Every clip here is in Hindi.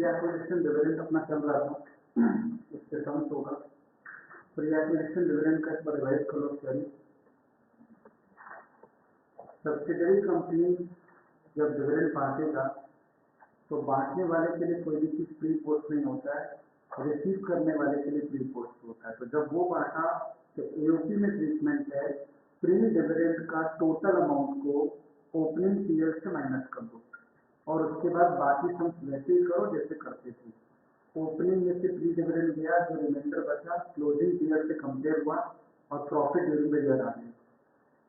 एक्विजिशन डिविडेंड अपना चल रहा था, इससे टर्म्स होगा। प्री एक्विजिशन डिविडेंड का परिभाषित करो सही। सब्सिडरी कंपनी जब डिविडेंड बांटेगा तो बांटने वाले के लिए कोई भी चीज प्री पोस्ट नहीं होता है, रिसीव करने वाले के लिए प्री पोस्ट होता है। तो जब वो बांटा तो एओपी में ट्रीटमेंट है, प्री डिविडेंड का टोटल अमाउंट को ओपनिंग पीरियड से माइनस कर दो और उसके बाद बाकी सम वैसे ही करो जैसे करते थे। ओपनिंग में से प्री डिविडेंड गया, जो रिमाइंडर बचा क्लोजिंग पीरियड से कंपेयर हुआ और प्रॉफिट ड्यूरिंग द ईयर आ गया।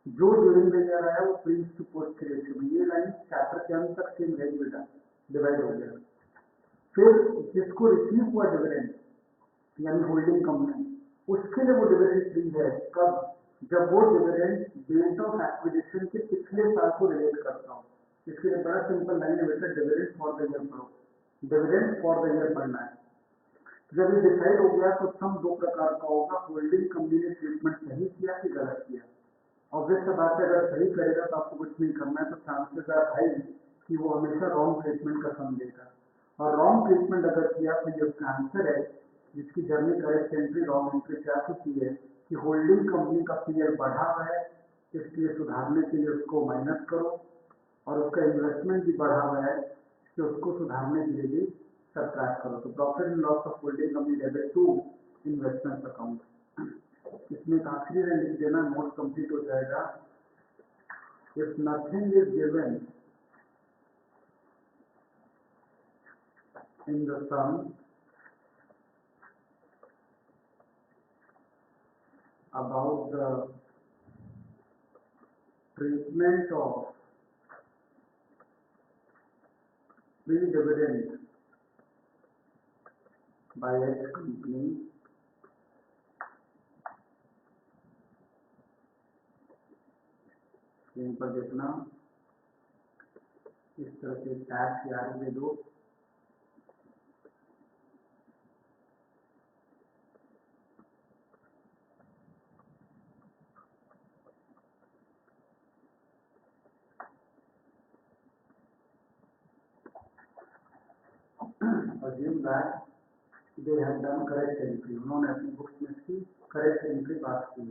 जो ड्यूरिंग द ईयर आया वो प्री टू पोस्ट के रेशियो में, ये लाइन चैप्टर के अंत तक सेम रहेगी बेटा, डिवाइड हो गया। फिर जिसको रिसीव हुआ डिविडेंड यानी होल्डिंग कंपनी, उसके लिए वो डिविडेंड फ्री है कब, जब वो डिविडेंड डेट ऑफ एक्विजिशन के पिछले साल को रिलेट करता हो। इसके लिए बड़ा सिंपल लाइन है बेटा, डिविडेंड फॉर द ईयर पढ़ो, डिविडेंड फॉर द ईयर पढ़ना है। जब ये डिसाइड हो गया तो सम दो प्रकार का होगा, होल्डिंग कंपनी ने ट्रीटमेंट सही किया कि गलत किया। ऑब्वियस सा बात है, अगर सही करेगा तो आपको कुछ नहीं करना है, तो चांसेस आर हाई कि वो हमेशा रॉन्ग ट्रीटमेंट का सम देगा। और रॉन्ग ट्रीटमेंट अगर किया तो ये उसका आंसर है, जिसकी journey correct entry wrong entry से आ चुकी है कि होल्डिंग कंपनी का पीएल बढ़ा हुआ है, इसलिए सुधारने के लिए उसको माइनस करो, और उसका इन्वेस्टमेंट भी बढ़ा हुआ है कि उसको सुधारने के लिए भी सब्ट्रैक्ट करो। तो profit and loss of holding company debit to investment account. इसमें आखिरी में लिख देना, नोट कंप्लीट हो जाएगा। If nothing is given in the sum about the treatment of pre-dividend by X company, screen पर देखना, इस तरह से टैग की आगे दे दो। Assume that they have done correct entry, उन्होंने अपनी बुक्स में इसकी करेक्ट एंट्री पास की।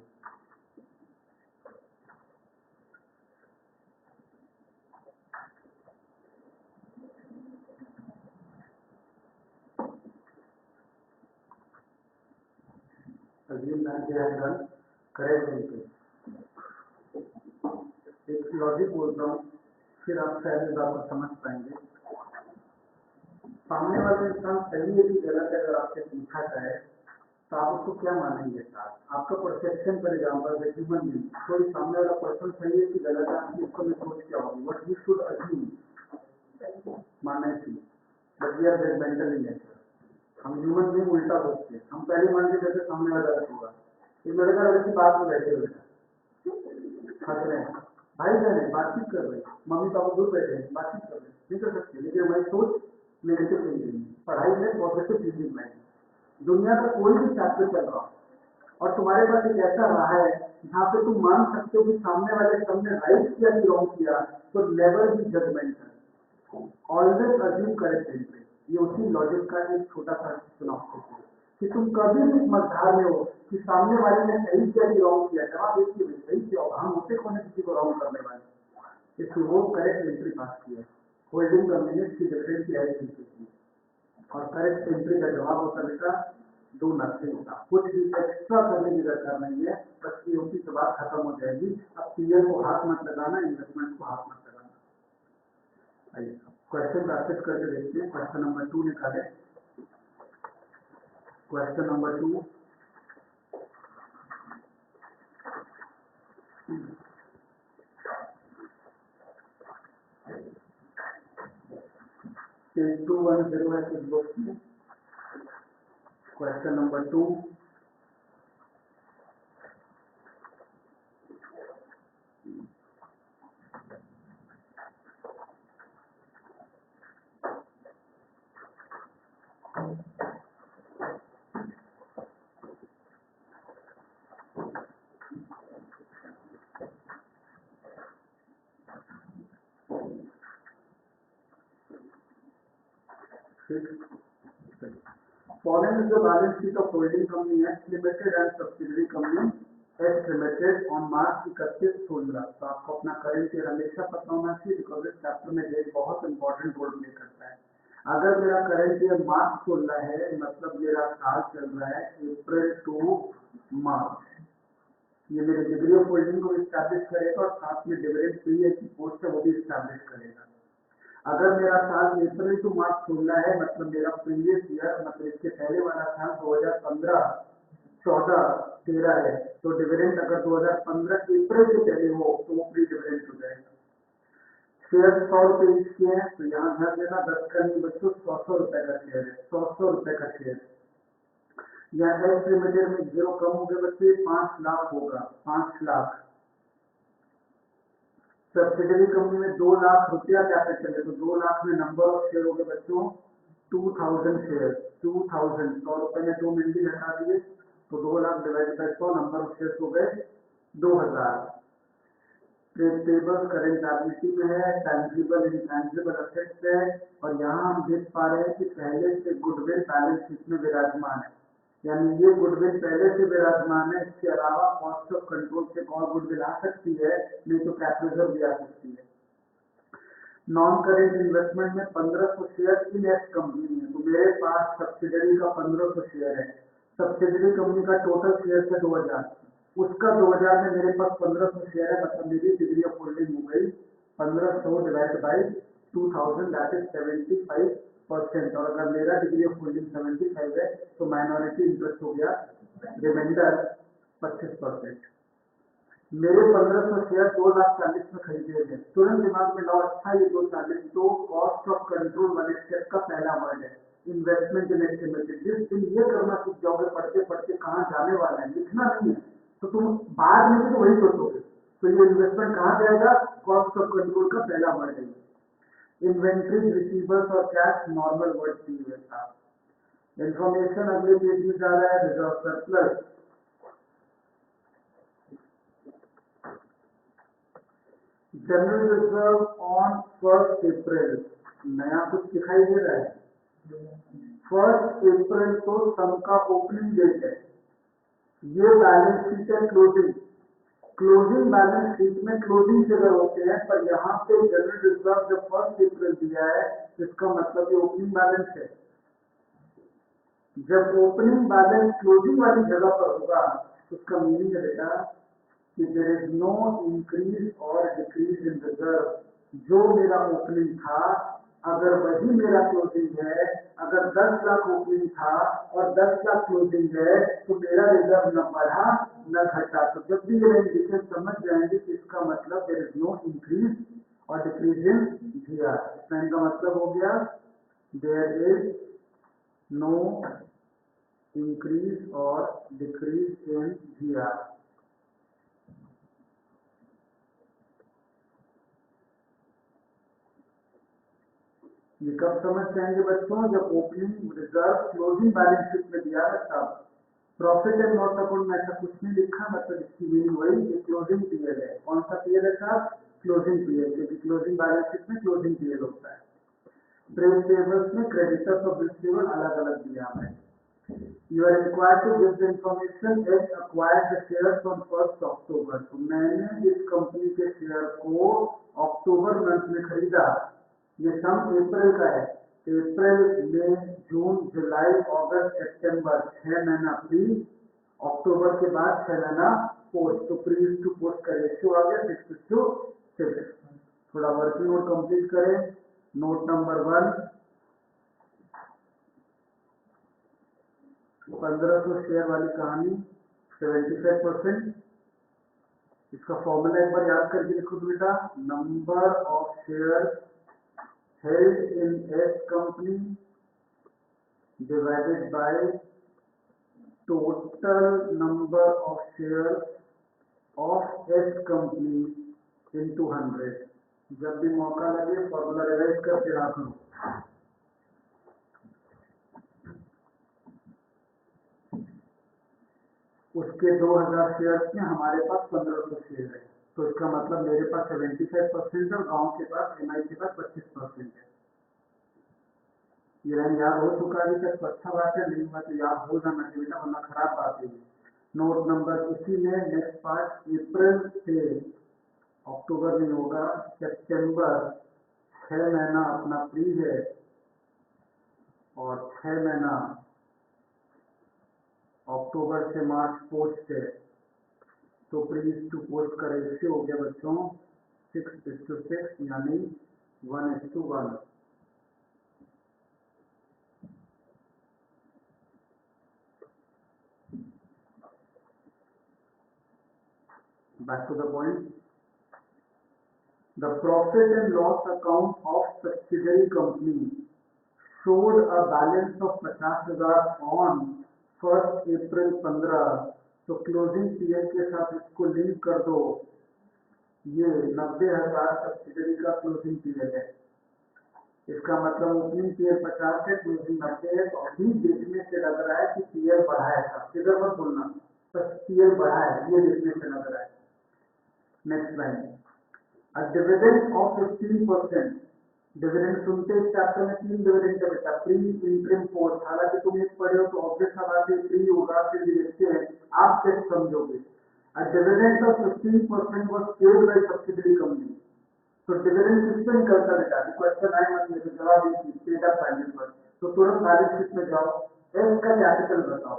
Assume that they have done correct entry। एक लॉजिक बोलता हूँ, फिर आप शायद इस बात को समझ पाएंगे। सामने वाला इंसान सही है कि गलत है, अगर आपसे पूछा जाए तो आप उसको क्या मानेंगे? साथ आपका परसेप्शन पर एग्जाम्पल है, ह्यूमन बीइंग, कोई सामने वाला पर्सन सही है कि गलत है, आपकी उसको में सोच क्या होगी, व्हाट यू शुड अज्यूम, मानना चाहिए। But we are judgemental in nature, हम ह्यूमन बीइंग उल्टा सोचते हैं। हम पहले मान के जैसे सामने वाला गलत होगा, एक लड़का लड़की बात में बैठे हुए हंस रहे हैं, भाई बहन है बातचीत कर रहे हैं, मम्मी पापा दूर बैठे हैं बातचीत कर रहे हैं, नहीं कर सकते, लेकिन हमारी सोच नेगेटिव थिंकिंग। पढ़ाई में पॉजिटिव थिंकिंग में दुनिया का कोई भी चैप्टर चल रहा और तुम्हारे पास एक ऐसा रहा है जहाँ पे तुम मान सकते हो कि सामने वाले सबने राइट किया कि रॉन्ग किया, तो never be judgemental, always assume correct entry. ये उसी लॉजिक का एक छोटा सा सिनॉप्सिस है कि तुम कभी भी मझधार में हो कि सामने वाले ने सही किया कि रॉन्ग किया, जवाब एक ही सही किया होगा, हम होते कौन है किसी को रॉन्ग करने वाले। इसलिए वो करेक्ट एंट्री पास किया, होल्डिंग कंपनी ने इसकी डिविडेंड की करेक्ट एंट्री की, और करेक्ट एंट्री का जवाब होता बेटा डू नथिंग होता, कुछ भी एक्स्ट्रा करने की दरकार नहीं है, बस एओपी से बात खत्म हो जाएगी। अब पीएल को हाथ मत लगाना, इन्वेस्टमेंट को हाथ मत लगाना। आइए क्वेश्चन प्रैक्टिस करके देखते हैं। क्वेश्चन नंबर 2 निकाले। क्वेश्चन नंबर 2, पेज 210 है कुछ बुक्स में। Question number 2, Following is the balance sheet of holding company X Limited and subsidiary company X Limited on March 31 तो आपको अपना करेंट ईयर हमेशा पता होना चाहिए बिकॉज इस चैप्टर में डेट बहुत इंपॉर्टेंट रोल प्ले करता है। अगर मेरा करेंट ईयर मार्च 16 है मतलब मेरा साल चल रहा है अप्रैल टू मार्च, ये मेरे डिग्री ऑफ होल्डिंग को स्टैब्लिश करेगा और साथ में डिविडेंड पे की पोस्ट है वो भी स्टैब्लिश करेगा। अगर मेरा साल अप्रैल टू मार्च 16 है मतलब मेरा प्रीवियस ईयर मतलब इसके पहले वाला साल 2015, 14, 13 है तो डिविडेंड अगर 2015 अप्रैल से पहले हो तो वो प्री डिविडेंड हो जाएगा। शेयर 100 रुपए इसके हैं तो यहाँ ध्यान देना 10 का नहीं बच्चों 100 रुपए का शेयर है, 100 रुपए का शेयर। यहाँ एक्स लिमिटेड में 0 कम हो गए बच्चे 5 लाख होगा, 5 लाख। सब्सिडरी कंपनी में 2 लाख रुपया कैपिटल है तो 2 लाख में नंबर ऑफ शेयर हो गए बच्चों 2000 शेयर, 2000 100 रुपए में 2 मिनट घटा दिए तो 2 lakh divide by 100 number of share हो गए 2000। ट्रेड पेबल्स करेंट लायबिलिटी में है, टैंजिबल इंटैंजिबल असेट्स है और यहाँ हम देख पा रहे हैं कि पहले से गुडविल बैलेंस शीट में विराजमान है, यानी ये गुडविल पहले से विराजमान है। इसके अलावा कॉस्ट ऑफ कंट्रोल से और गुडविल आ सकती है, नहीं तो कैश रिजर्व भी आ सकती है। नॉन करेंट इन्वेस्टमेंट में 1500 शेयर इन एक्स कंपनी है तो मेरे पास सब्सिडरी का 1500 शेयर है। सब्सिडरी कंपनी का टोटल शेयर है 2000, उसका 2000 में मेरे पास 1500 शेयर है मतलब मेरी डिग्री ऑफ होल्डिंग हो गई 1500 डिवाइड बाई 2000 दैट इज 75%। और अगर मेरा डिग्री ऑफ होल्डिंग 75 है तो माइनॉरिटी इंटरेस्ट हो गया रिमाइंडर 25%। मेरे 1500 शेयर 2,40,000 में खरीदे गए। तुरंत दिमाग में लाओ अच्छा ये 240 तो कॉस्ट ऑफ कंट्रोल वाले स्टेप का पहला वर्ड है इन्वेस्टमेंट इन एस्टिमेटेड। जिस दिन ये करना सीख जाओगे पढ़ते पढ़ते कहाँ जाने वाला है लिखना नहीं है तो तुम बाद में भी तो वही सोचोगे। तो ये इन्वेस्टमेंट कहाँ जाएगा, कॉस्ट ऑफ कंट्रोल का पहला वर्ड है। इन्वेंट्री रिसीवर्स और कैश नॉर्मल वर्ड चाहिए था। इंफॉर्मेशन अगले पेज में जा रहा है reserve surplus. General reserve on 1 अप्रैल, नया कुछ दिखाई दे रहा है। 1 अप्रैल तो सम का ओपनिंग डेट है, ये बैलेंस शीट है क्लोजिंग। क्लोजिंग बैलेंस शीट में क्लोजिंग फिगर होते हैं पर यहाँ पे जनरल रिजर्व जब 1 अप्रैल दिया है इसका मतलब ये ओपनिंग बैलेंस है। जब ओपनिंग बैलेंस क्लोजिंग वाली जगह पर होगा तो उसका मीनिंग है बेटा कि देयर इज नो इंक्रीज और डिक्रीज इन रिजर्व। जो मेरा ओपनिंग था अगर वही मेरा क्लोजिंग है, अगर 10 लाख ओपनिंग था और 10 लाख क्लोजिंग है तो मेरा रिजर्व न बढ़ा न घटा। तो जब भी ये इंडिकेशन समझ जाएंगे कि इसका मतलब देयर इज नो इंक्रीज और डिक्रीज इन जीआर। इसका इनका मतलब हो गया देयर इज नो इंक्रीज और डिक्रीज इन जीआर। ये कब समझ जाएंगे बच्चों, जब opening reserve closing balance sheet में दिया है तब। प्रॉफिट एंड लॉस अकाउंट में ऐसा कुछ नहीं लिखा मतलब इसकी मीनिंग वही ये क्लोजिंग पीरियड है। कौन सा पीरियड है साहब, क्लोजिंग पीरियड, क्योंकि क्लोजिंग बैलेंस शीट में क्लोजिंग पीरियड होता है। ट्रेड पेबल्स में क्रेडिटर्स और रिसीवेबल अलग अलग दिया है। You are required to give the information as acquired the shares on 1 अक्टूबर। तो मैंने इस कंपनी के शेयर को अक्टूबर मंथ में खरीदा, ये सम अप्रैल का है। अप्रैल मई जून जुलाई अगस्त सितंबर 6 महीना प्री, अक्टूबर के बाद 6 महीना पोस्ट। तो प्री टू पोस्ट का रेशियो आ गया 6:6। थोड़ा वर्किंग नोट कंप्लीट करें। नोट नंबर 1, 1500 शेयर वाली कहानी 75%। इसका फॉर्मूला एक बार याद करके लिखो बेटा, number of share held in S company divided by total number of shares of S company into 100। जब भी मौका लगे फॉर्मूला रिवाइज करके रखो। उसके 2000 शेयर में हमारे पास 1500 शेयर है तो इसका मतलब मेरे पास 75% और गांव के पास एमआई के पास 25% है। ये लाइन याद हो चुका है अभी तक तो अच्छा बात है, नहीं हुआ तो याद हो जाना चाहिए ना, वरना खराब बात है। नोट नंबर इसी में नेक्स्ट पार्ट, अप्रैल से अक्टूबर में होगा, सितंबर 6 महीना अपना फ्री है और 6 महीना अक्टूबर से मार्च पोस्ट है। तो प्लीज टू पोस्ट का रेशियो हो गया बच्चों 6:6 यानी 1:1। Back to the point. The profit and loss account of subsidiary company showed a balance of 50,000 on 1 अप्रैल 15। तो क्लोजिंग पीरियड के साथ इसको लिंक कर दो। ये 90,000 सब्सिडरी का क्लोजिंग पीरियड है। इसका मतलब ओपनिंग पीरियड 50 है, क्लोजिंग 90 है। तो अभी देखने से लग रहा है कि पीरियड बढ़ा है, इधर मत बोलना, बस पीरियड बढ़ा है, ये देखने से लग रहा है। Next line, a dividend of 15%। Dividend सुनते इस चैप्टर में 3 डिविडेंड है बेटा, प्री, इंटरिम, पोस्ट। हालांकि तुम एक पढ़े हो तो ऑब्वियस सा बात है प्री होगा, फिर भी देखते हैं आप कैसे समझोगे। A dividend of 15% was paid by subsidiary company. तो डिविडेंड किससे निकलता है बेटा, क्वेश्चन आए मतलब तो जवाब ये पेड अप वैल्यू पर। तो तुरंत बैलेंस शीट में जाओ, एस का कैपिटल बताओ,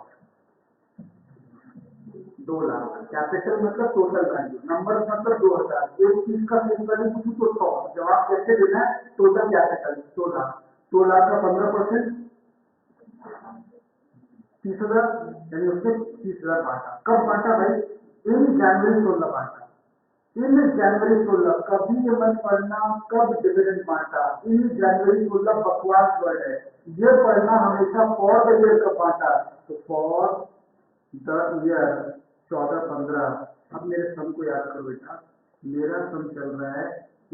2 लाख। कैपिटल मतलब टोटल वैल्यू, नंबर मतलब 2000। एक चीज का फेस वैल्यू पूछू तो 100, जवाब कैसे देना है, टोटल कैपिटल 2 लाख। 2 लाख का 15% 30,000, यानी उसने 30,000 बांटा। कब बांटा भाई, इन जनवरी 16 बांटा। इन जनवरी 16, कभी ये मत पढ़ना कब डिविडेंड बांटा। इन जनवरी 16 बकवास वर्ड है, ये पढ़ना हमेशा फॉर द ईयर कब बांटा। तो फॉर द ईयर 14-15। अब मेरे सम को याद करो बेटा, मेरा सम चल रहा है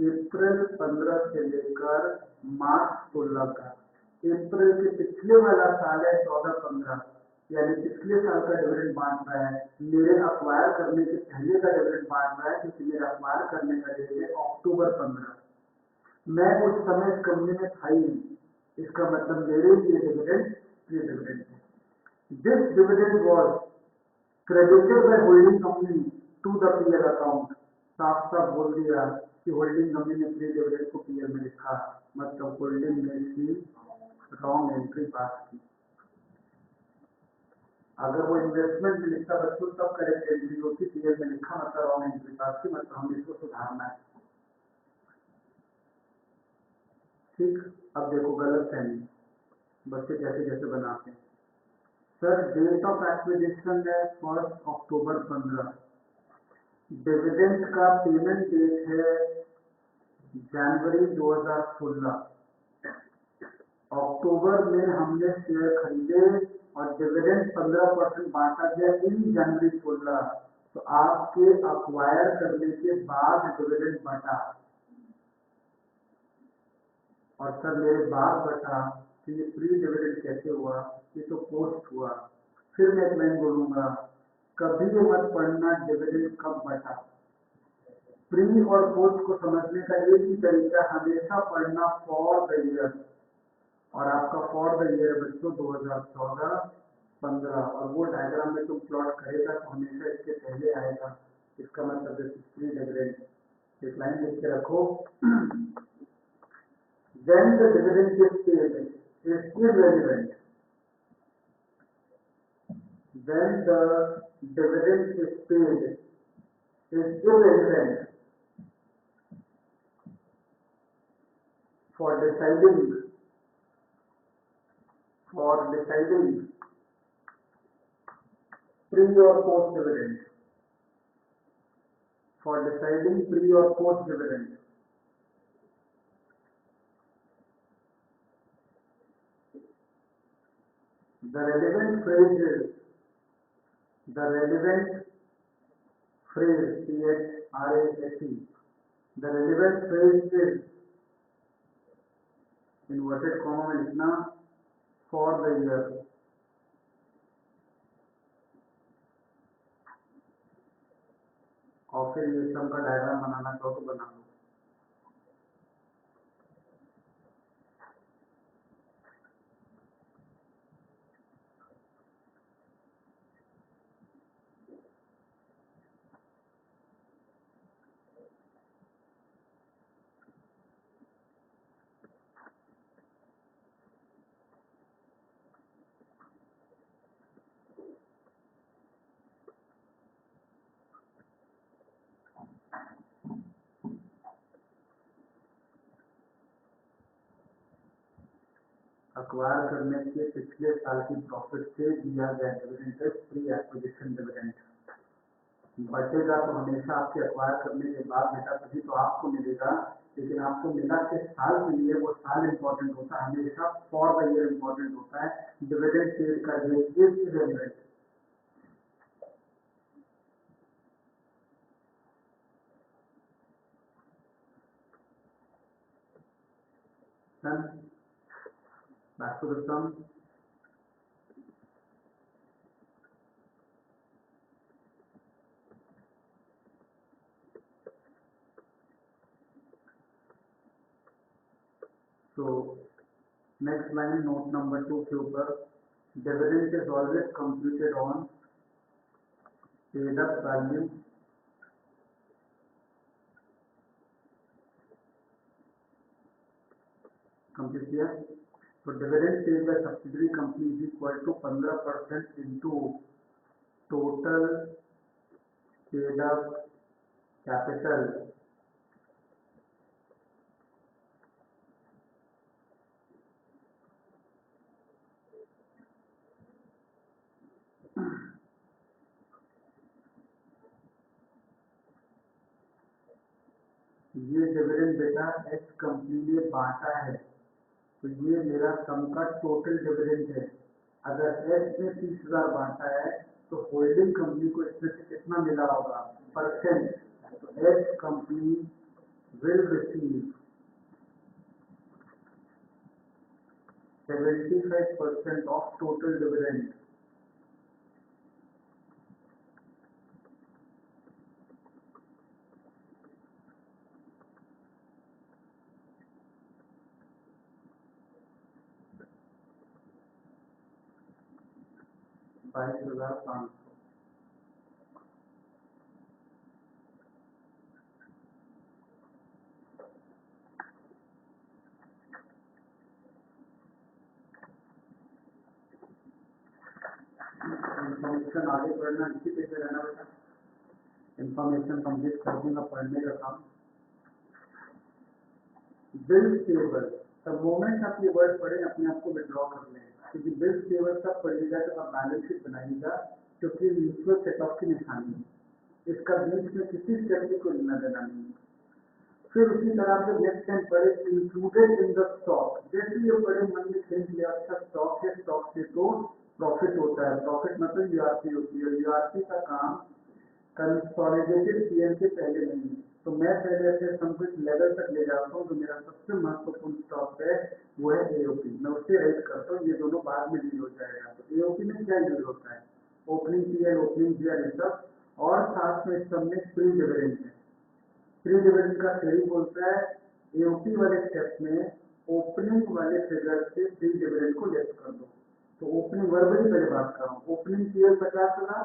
अप्रैल 15 से लेकर मार्च 16 का। अप्रैल के पिछले वाला साल है 14-15, यानी पिछले साल का डिविडेंड बांट रहा है। मेरे अक्वायर करने के पहले का डिविडेंड बांट रहा है, क्योंकि मेरा अक्वायर करने का डेट है अक्टूबर 15। मैं उस समय कंपनी में था ही नहीं, इसका मतलब मेरे लिए डिविडेंड प्री डिविडेंड है। This dividend was credited by holding company to the PL account. साफ साफ बोल दिया कि होल्डिंग कंपनी ने प्री डिविडेंड को पीएल में लिखा, मतलब होल्डिंग ने इसकी रॉन्ग एंट्री पास की। अगर वो इन्वेस्टमेंट में लिखता बच्चों तब करेक्ट एंट्री होती, पीएल में लिखा मतलब रॉन्ग एंट्री पास की, मतलब हम इसको सुधारना है। ठीक, अब देखो गलत फहमी बच्चे कैसे कैसे बनाते हैं। सर डेट ऑफ एक्विजिशन है 1 अक्टूबर 15, डिविडेंड का पेमेंट डेट है जनवरी 2016। अक्टूबर में हमने शेयर खरीदे और डिविडेंड 15% बांटा गया इन जनवरी 16। तो आपके अक्वायर करने के बाद डिविडेंड बटा, और सर मेरे बाद बटा, तो ये प्री डिविडेंड कैसे हुआ, ये तो पोस्ट हुआ। फिर मैं एक लाइन बोलूंगा, कभी भी मत पढ़ना डिविडेंड कब बटा। प्री और पोस्ट को समझने का एक ही तरीका, हमेशा पढ़ना फॉर द ईयर, और आपका फॉर द ईयर बच्चों 2014-15, और वो डायग्राम में तुम प्लॉट करेगा तो हमेशा इसके पहले आएगा। इसका मतलब प्री डिविडेंड। एक लाइन लिख के रखो, when the dividend is paid is irrelevant. When the dividend is paid is irrelevant for deciding pre or post dividend. For deciding pre or post dividend. The relevant phrase is, the relevant phrase, P-H-R-A-S-E, the relevant phrase is, inverted comma में लिखना, for the year. और फिर ये सम का डायग्राम बनाना चाहो तो बना लो। अक्वायर करने के पिछले साल की प्रॉफिट से दिया गया डिविडेंड है प्री एक्विजिशन डिविडेंड। बचेगा तो हमेशा आपके अक्वायर करने के बाद बेटा तभी तो आपको मिलेगा, लेकिन आपको मिला किस साल के लिए वो साल इम्पोर्टेंट होता है, हमेशा फॉर द ईयर इम्पोर्टेंट होता है। डिविडेंड पेड का date is irrelevant. Back to the sum. So next line note number 2 के ऊपर dividend is always computed on paid up value complete किया। तो dividend paid by subsidiary company is equal to 15% into total paid up capital ये डिविडेंड बेटा एच कंपनी ने बांटा है, तो ये मेरा सम का टोटल डिविडेंड है। अगर एच ने 30,000 बांटा है तो होल्डिंग कंपनी को इसमें से कितना मिला होगा, परसेंट। तो H company will receive 75% of total dividend. ₹22,500। Information आगे पढ़ना इसी पे रहना बेटा, इंफॉर्मेशन कंप्लीट कर दूंगा पढ़ने का काम। बिल्स पेबल, द मोमेंट आप ये वर्ड पढ़े अपने आप को विड्रॉ कर लें, क्योंकि बिल्स पेबल तब पढ़िएगा जब आप बैलेंस शीट बनाइएगा, क्योंकि म्यूचुअल सेट ऑफ की निशानी है, इसका बीच में किसी स्टेप की कोई लेना देना नहीं है। फिर उसी तरह से नेक्स्ट टाइम पढ़े इंक्लूडेड इन द स्टॉक, जैसे ये पढ़े मन में थिंक लिया अच्छा स्टॉक है, स्टॉक से तो प्रॉफिट होता है, प्रॉफिट मतलब यूआरपी होती है, यूआरपी का काम कंसोलिडेटेड पीएल के पहले नहीं है। तो मैं पहले ऐसे सब कुछ लेवल तक ले जाता हूँ, जो मेरा सबसे महत्वपूर्ण स्टॉक है वो है एओपी, मैं उससे राइट करता हूँ, ये दोनों बाद में डील हो जाएगा। तो एओपी में क्या यूज होता है, ओपनिंग पीएल, ओपनिंग पीएल सब, और साथ में सब में प्री डिविडेंड है। प्री डिविडेंड का थ्योरी बोलता है एओपी वाले स्टेप में ओपनिंग वाले फिगर से प्री डिविडेंड को लेस कर दो। तो ओपनिंग वर्बली पहले बात कर रहा हूँ, opening PL 50,000,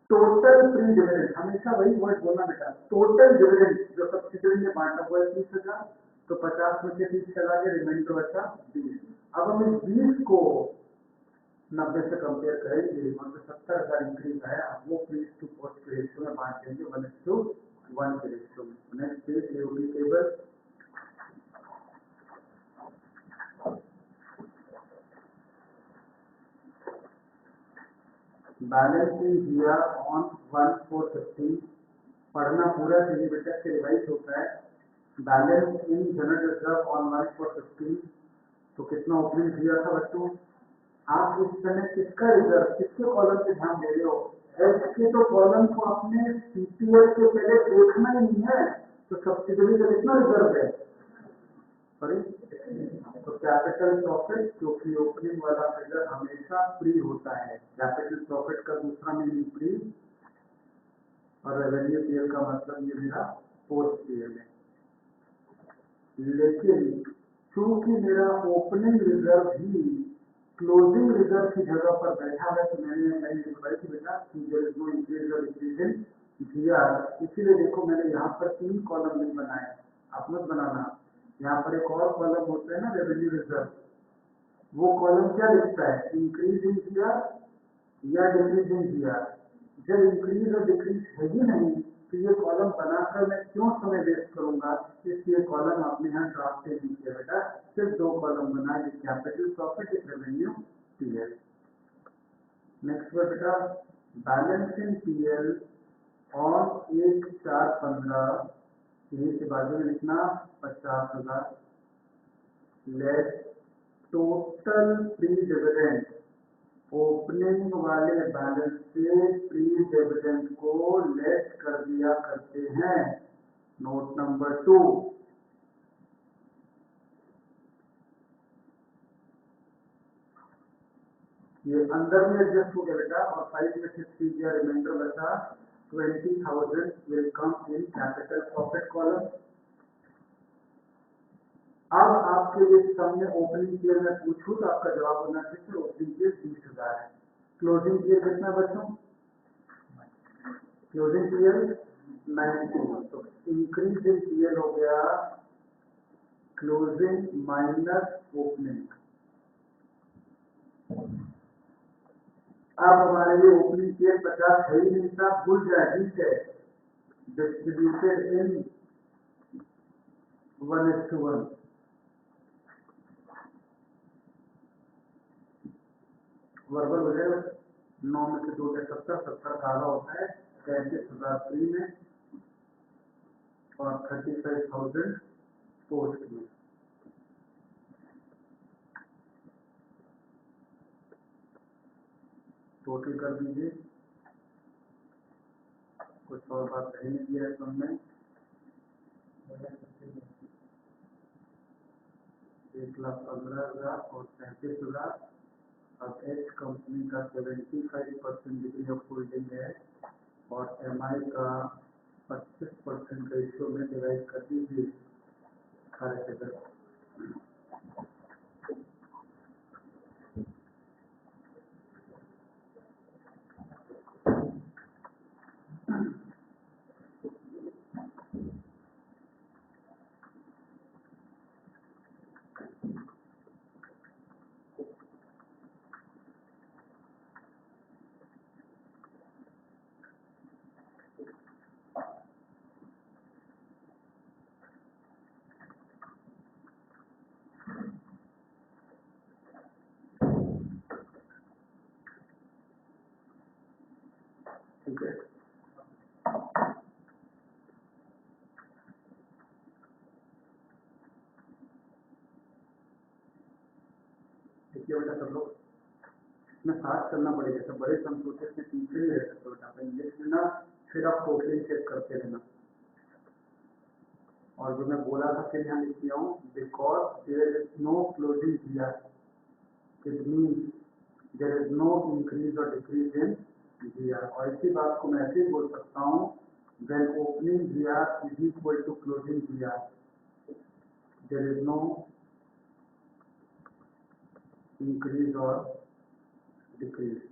total pre dividend हमेशा वही वर्ड बोलना बेटा, टोटल डिविडेंड जो सब्सिडरी ने बांटा हुआ है 30,000, तो 50 में से 30 चला गया, रिमाइंडर बचा 20। अब हम इस 20 को 90 से कंपेयर करेंगे, वहां पे 70,000 इंक्रीज आया, वो प्रीज टू पोस्ट के रेशियो में बांट देंगे 1:1 के रेशियो में। Next page AOP table, balance in year on 1/4/15, पढ़ना पूरा चाहिए बेटा, से रिवाइज होता है। Balance in general reserve on 1/4/15, तो कितना ओपनिंग दिया था बच्चों, आप इस समय किसका रिजर्व, किसके कॉलम पे ध्यान दे रहे हो, एच के तो कॉलम को अपने सीपीएल के पहले देखना ही नहीं है, तो सब्सिडरी का कितना रिजर्व है, सॉरी, तो कैपिटल प्रॉफिट, क्योंकि ओपनिंग वाला फिगर हमेशा प्री होता है, कैपिटल प्रॉफिट का दूसरा मीनिंग प्री, और रेवेन्यू पीएल का मतलब ये मेरा पोस्ट पीएल है। लेकिन चूंकि मेरा ओपनिंग रिजर्व ही क्लोजिंग रिजर्व की जगह पर बैठा है, तो मैंने बताई थी बेटा कि देयर इज नो इंक्रीज और डिक्रीज इन जीआर, इसीलिए देखो मैंने यहाँ पर 3 कॉलम नहीं बनाए, आप मत बनाना। यहाँ पर एक और कॉलम होता है ना रेवेन्यू रिजर्व, वो कॉलम क्या लिखता है, इंक्रीज इन जीआर या डिक्रीज इन जीआर। जब इंक्रीज और डिक्रीज है ही नहीं, तो ये कॉलम बनाकर मैं क्यों समय वेस्ट करूंगा, इसलिए कॉलम आपने यहाँ ड्राफ्ट नहीं किया बेटा, सिर्फ 2 कॉलम बना, एक कैपिटल प्रॉफिट, एक रेवेन्यू पीएल। नेक्स्ट बेटा बैलेंस इन पीएल ऑन 1/4/15, यही के बाजू में लिखना 50,000 less total pre dividend, opening वाले बैलेंस से प्री डिविडेंड को लेस कर दिया करते हैं। नोट नंबर 2, ये अंदर में एडजस्ट हो गया बेटा, और 5 में से 3 दिया, रिमाइंडर बचा 20,000 will come in capital profit column. अब आपके लिए सामने ओपनिंग पीरियड में पूछूं तो आपका जवाब होना चाहिए ओपनिंग पीरियड 20,000 है। क्लोजिंग पीरियड कितना बच्चों, क्लोजिंग पीरियड 90, तो इंक्रीज इन पीरियड हो गया क्लोजिंग माइनस ओपनिंग। अब हमारे लिए ओपनिंग पीरियड 50 है ही नहीं था, भूल जाए, ठीक है, डिस्ट्रीब्यूटेड इन 1:1। वर्बल हो जाएगा 9 में से 2 के 70, 70 का आधा होता है 33,000 फ्री में और 35,000 पोस्ट में। टोटल कर दीजिए, कुछ और बात रह नहीं दिया है तुमने। 1,15,000 और 35,000। अब एच कंपनी का 75% डिग्री ऑफ होल्डिंग है और एमआई का 25% रेशियो में डिवाइड कर दीजिए सारे फिगर। ठीक है, देखिए बेटा सब लोग इसमें साथ करना पड़ेगा, सब बड़े कंप्यूटर के पीछे ही रह सकते बेटा, इंग्लिश में ना फिर आप टोटली चेक करते रहना। और जो मैं बोला था फिर यहाँ लिख दिया हूँ, because there is no closing दिया, it means there is no increase और डिक्रीज इन दिया। और इसी बात को मैं ऐसे ही बोल सकता हूँ, when opening दिया is equal to closing दिया, there is no increase or decrease।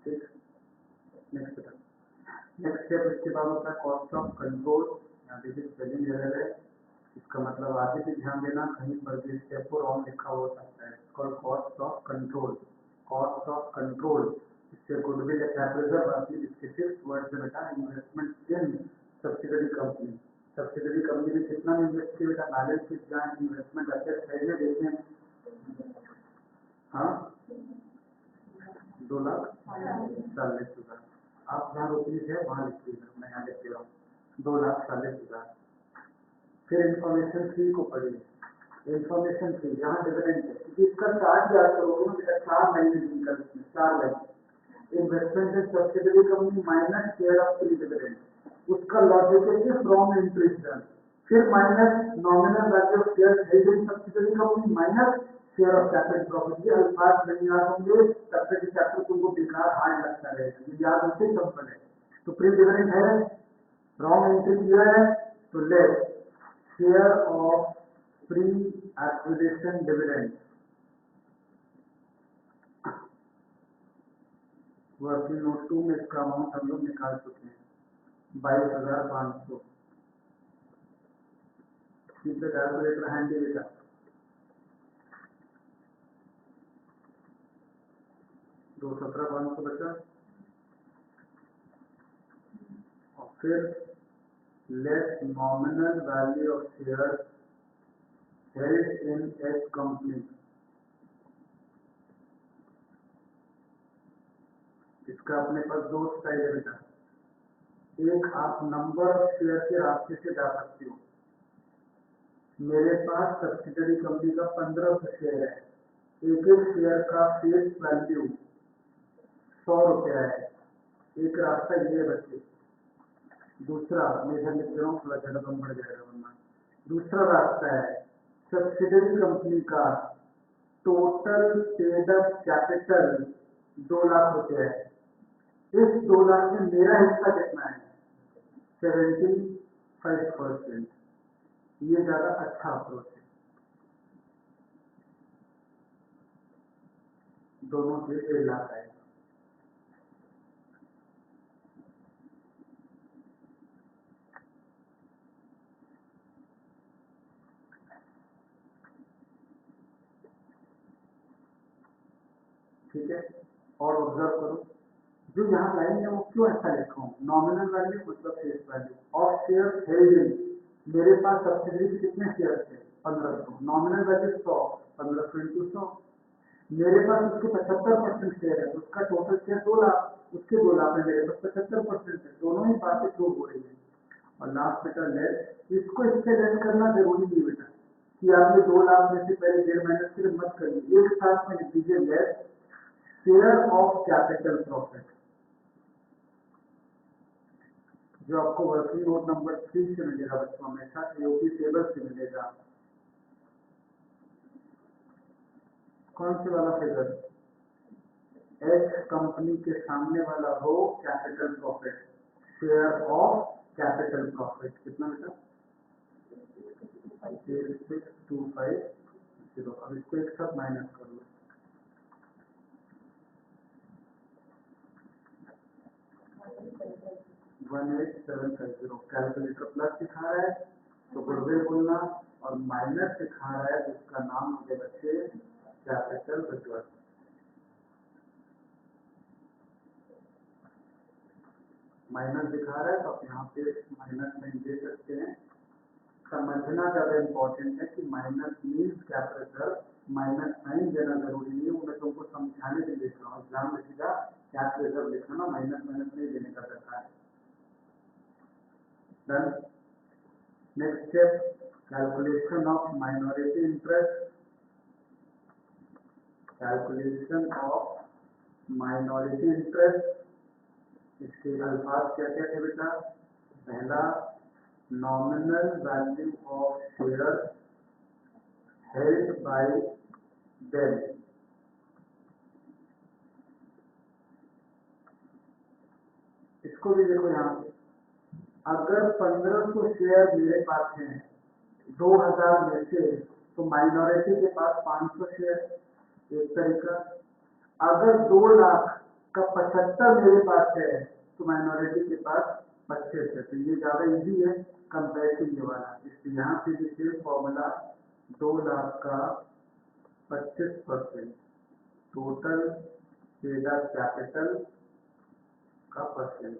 ठीक, नेक्स्ट बेटा, नेक्स्ट स्टेप इसके बाद होता है कॉस्ट ऑफ कंट्रोल। यहाँ देखिए स्पेलिंग एरर है, इसका मतलब आगे भी ध्यान देना, कहीं पर भी स्टेप को रॉन्ग लिखा हो सकता है। Cost of control, cost of control, इससे गुडविल एप्रेजल आती है, इसके 6 वर्ड से बेटा इन्वेस्टमेंट इन सब्सिडरी कंपनी। सब्सिडरी कंपनी में कितना इन्वेस्ट किया बेटा, बैलेंस शीट जहाँ इन्वेस्टमेंट असेट है देखें, हाँ 2,40,000। आप जहाँ रुपीज है वहाँ लिखिएगा, मैं यहाँ लिख रहा हूँ 2,40,000। फिर इंफॉर्मेशन फी को पढ़िए, इंफॉर्मेशन फी जहाँ डिविडेंड है, क्योंकि इसका चार्ज याद करोगे ना बेटा, 4 महीने निकल इसमें, 4 line investment in subsidiary company minus share of pre dividend, उसका लॉजिक है फ्रॉम इंट्रेस्ट, फिर minus nominal value of share held in subsidiary company minus share of capital profit. ये अल्फाज नहीं याद होंगे तब तक चैप्टर तुमको बेकार हार्ड लगता रहेगा, ये याद होते सिंपल है। तो प्री डिविडेंड है, रॉन्ग एंट्री किया है तो less share of pre acquisition dividend, working note 2 में इसका अमाउंट हम लोग निकाल चुके हैं 22,500। ठीक है, कैलकुलेटर हैंडी बेटा। 217,500 बचा। और फिर let nominal value of share held in H company. इसका अपने पास दो स्टाइल है बेटा। एक, आप नंबर ऑफ शेयर के रास्ते से जा सकते हो। मेरे पास सब्सिडरी कंपनी का 1500 शेयर है, एक एक शेयर का फेस वैल्यू 100 रुपया है। एक रास्ता ये है बच्चे। दूसरा, मैं इधर लिख रहा हूँ, थोड़ा ज्यादा कम बढ़ जाएगा वरना। दूसरा रास्ता है सब्सिडरी कंपनी का total paid up capital 2 lakh रुपया है। इस 2 लाख में मेरा हिस्सा कितना है? 75%। ये ज्यादा अच्छा अप्रोच है। दोनों से 1 लाख आएगा। ठीक है, और ऑब्जर्व करो, जो यहाँ लाइन है वो क्यों ऐसा लिखा हूँ? नॉमिनल वैल्यू मतलब face value of share held इन। मेरे पास सब्सिडरी के कितने शेयर थे? 1500। Nominal value 100, 1500 into 100। मेरे पास उसके 75% शेयर है, उसका टोटल शेयर 2 लाख, उसके 2 लाख में मेरे पास 75% है। दोनों ही बातें प्रूव हो रही है। और लास्ट बेटा लेस, इसको इससे लेस करना जरूरी नहीं बेटा कि आप ये 2 लाख में से पहले 1.5 महीने सिर्फ मत करिए, एक साथ में लिख दीजिए less share of capital profit, जो आपको वर्किंग नोट नंबर 3 से मिलेगा बच्चों, हमेशा एओपी टेबल से मिलेगा। कौन से वाला फिगर? एच कंपनी के सामने वाला row capital profit, share of capital profit कितना बेटा? 8625। अब इसको एक साथ माइनस कर लो। 18750। कैलकुलेटर प्लस दिखा रहा है तो गुडविल बोलना, और माइनस दिखा रहा है तो उसका नाम मुझे बच्चे कैपिटल रिजर्व। माइनस दिखा रहा है तो आप यहाँ पे माइनस साइन दे सकते हैं। समझना ज्यादा इंपॉर्टेंट है कि minus means capital, minus sign देना जरूरी नहीं है। वो मैं तुमको समझाने के लिए लिख रहा हूँ। एग्जाम में सीधा कैप रिजर्व लिखना, माइनस माइनस नहीं देने का दरकार है। Done. Next step, calculation of minority interest. Calculation of minority interest. इसके अल्फाज क्या क्या थे बेटा? पहला, nominal value of share held by them. इसको भी देखो यहाँ पे, अगर 1500 शेयर मेरे पास हैं 2000 में से, तो माइनॉरिटी के पास 500 शेयर, एक तरीका। अगर 2 लाख का 75 मेरे पास है तो माइनॉरिटी के पास 25 है। तो ये ज्यादा इजी है कंपेयर टू ये वाला। इसलिए यहाँ पे देखिए फॉर्मूला, 2 लाख का 25% टोटल पेड अप कैपिटल का percent,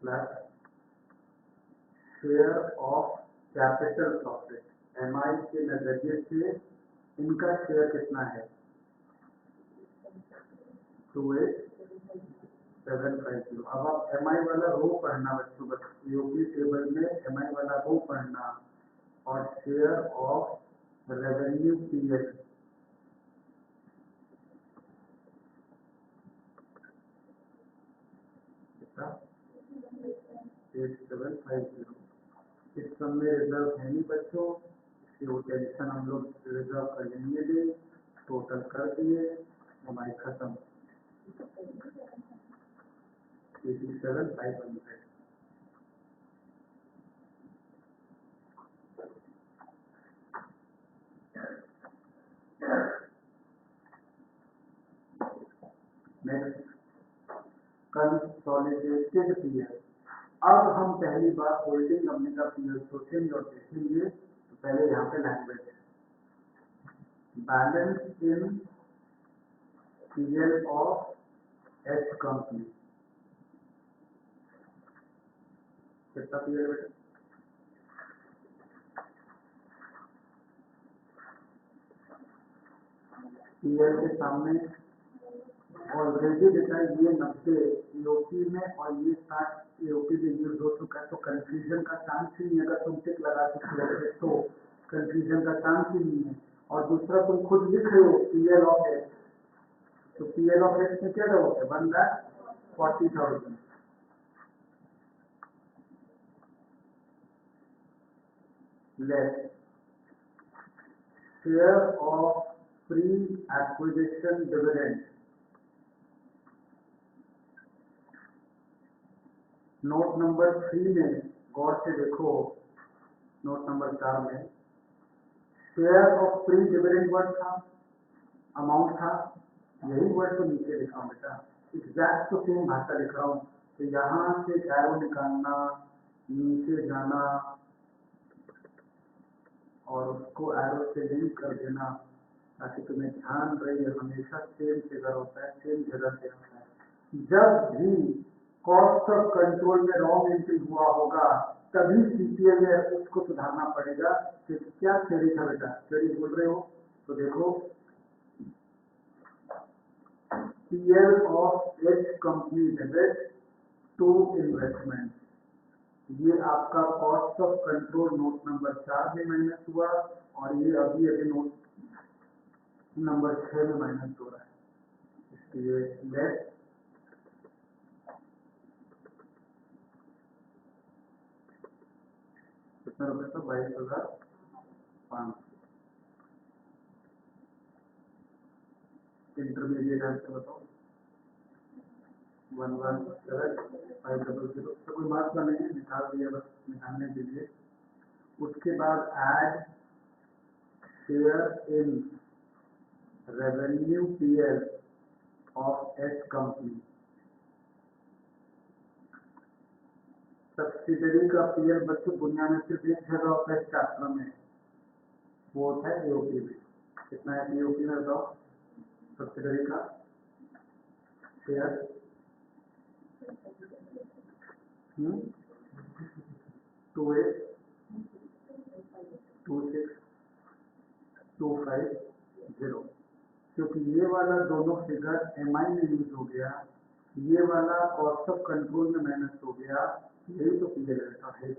plus share of capital profit. MI के नजरिए से इनका शेयर कितना है? 28750। अब आप एमआई वाला रो पढ़ना बच्चों, बस यूपी टेबल में एमआई वाला रो पढ़ना, और शेयर ऑफ रेवेन्यू पीरियड। कितना? 8750। इस सब में रिजर्व है नहीं बच्चों, इसकी वो टेंशन हम लोग रिजर्व कर लेंगे। टोटल कर दिए, एमआई खत्म। 87,500। Next consolidated PL. अब हम पहली बार होल्डिंग कंपनी का पीएल सोचेंगे और देखेंगे। तो पहले यहाँ पे लैंग्वेज है, balance in PL of H company. कितना पीएल बेटा? पीएल के सामने ऑलरेडी बेटा ये 90 ईओपी में और ये 60 ईओपी में यूज हो चुका है, तो कंफ्यूजन का चांस ही नहीं है। अगर तुम टिक लगा के तो कंफ्यूजन का चांस ही नहीं है। और दूसरा तुम खुद लिख रहे हो पीएल ऑफ एक्स, तो पीएल ऑफ एक्स में क्या डाउट है? 1,40,000 less share of pre acquisition dividend. Note number 3 में गौर से देखो, नोट नंबर 4 में share of pre dividend word था, अमाउंट था, यही वर्ड तो नीचे लिखा हूं बेटा, एग्जैक्ट तो सेम भाषा लिख रहा हूं। तो यहाँ से एरो निकालना, नीचे जाना और उसको एरो से लिंक कर देना, ताकि तुम्हें ध्यान रहे हमेशा सेम फिगर होता है, सेम जगह से होता है। जब भी कॉस्ट ऑफ कंट्रोल में रॉन्ग एंट्री हुआ होगा तभी सीपीएल में उसको सुधारना पड़ेगा। कि क्या थ्योरी था बेटा? थ्योरी बोल रहे हो तो देखो, PL of H company debit to investment, ये आपका cost of control note number 4 में माइनस हुआ और ये अभी अभी नोट नंबर 6 में माइनस हो रहा है। इसलिए लेस कितना रुपए था? 22,500। इंटरमीडिएट है तो बताओ 117,500। तो कोई बात का नहीं है, निकाल दिया, बस निकालने के लिए। उसके बाद add share in revenue PL of H company. Subsidiary का पीएल बच्चों दुनिया में सिर्फ एक जगह होता है इस चैप्टर में, वो होता है ईओपी में। कितना है ईओपी में बताओ? सब्सिडरी का शेयर 2826,250, क्योंकि ये वाला दोनों फिगर एमआई में यूज हो गया, ये वाला कॉस्ट ऑफ कंट्रोल में माइनस हो गया, यही तो पीएल का है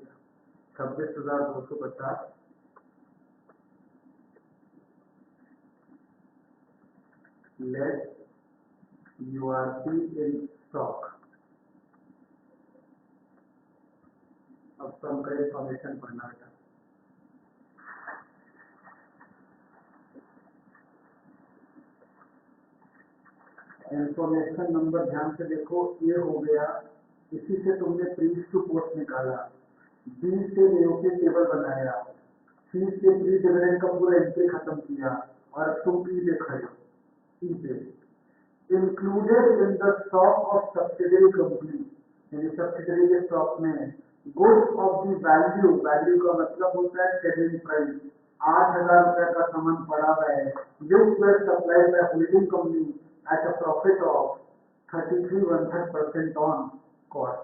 26,250 लेस यूआरपी इन स्टॉक। अब तो हमका इंफॉर्मेशन पढ़ना है। इंफॉर्मेशन नंबर ध्यान से देखो, ये हो गया, इसी से तुमने प्रीस टू पोस्ट निकाला, बी से ईओपी टेबल बनाया, सी से प्री डिविडेंड का पूरा एंट्री खत्म किया और तुम पी देख रहे हो। सी से included in the stock of subsidiary company, यानी सब्सिडरी के स्टॉक में goods of the value, value का मतलब होता है सेलिंग प्राइस, 8,000 रुपए का सामान पड़ा हुआ है, which were supplied by holding company at a profit of 33.13% on cost.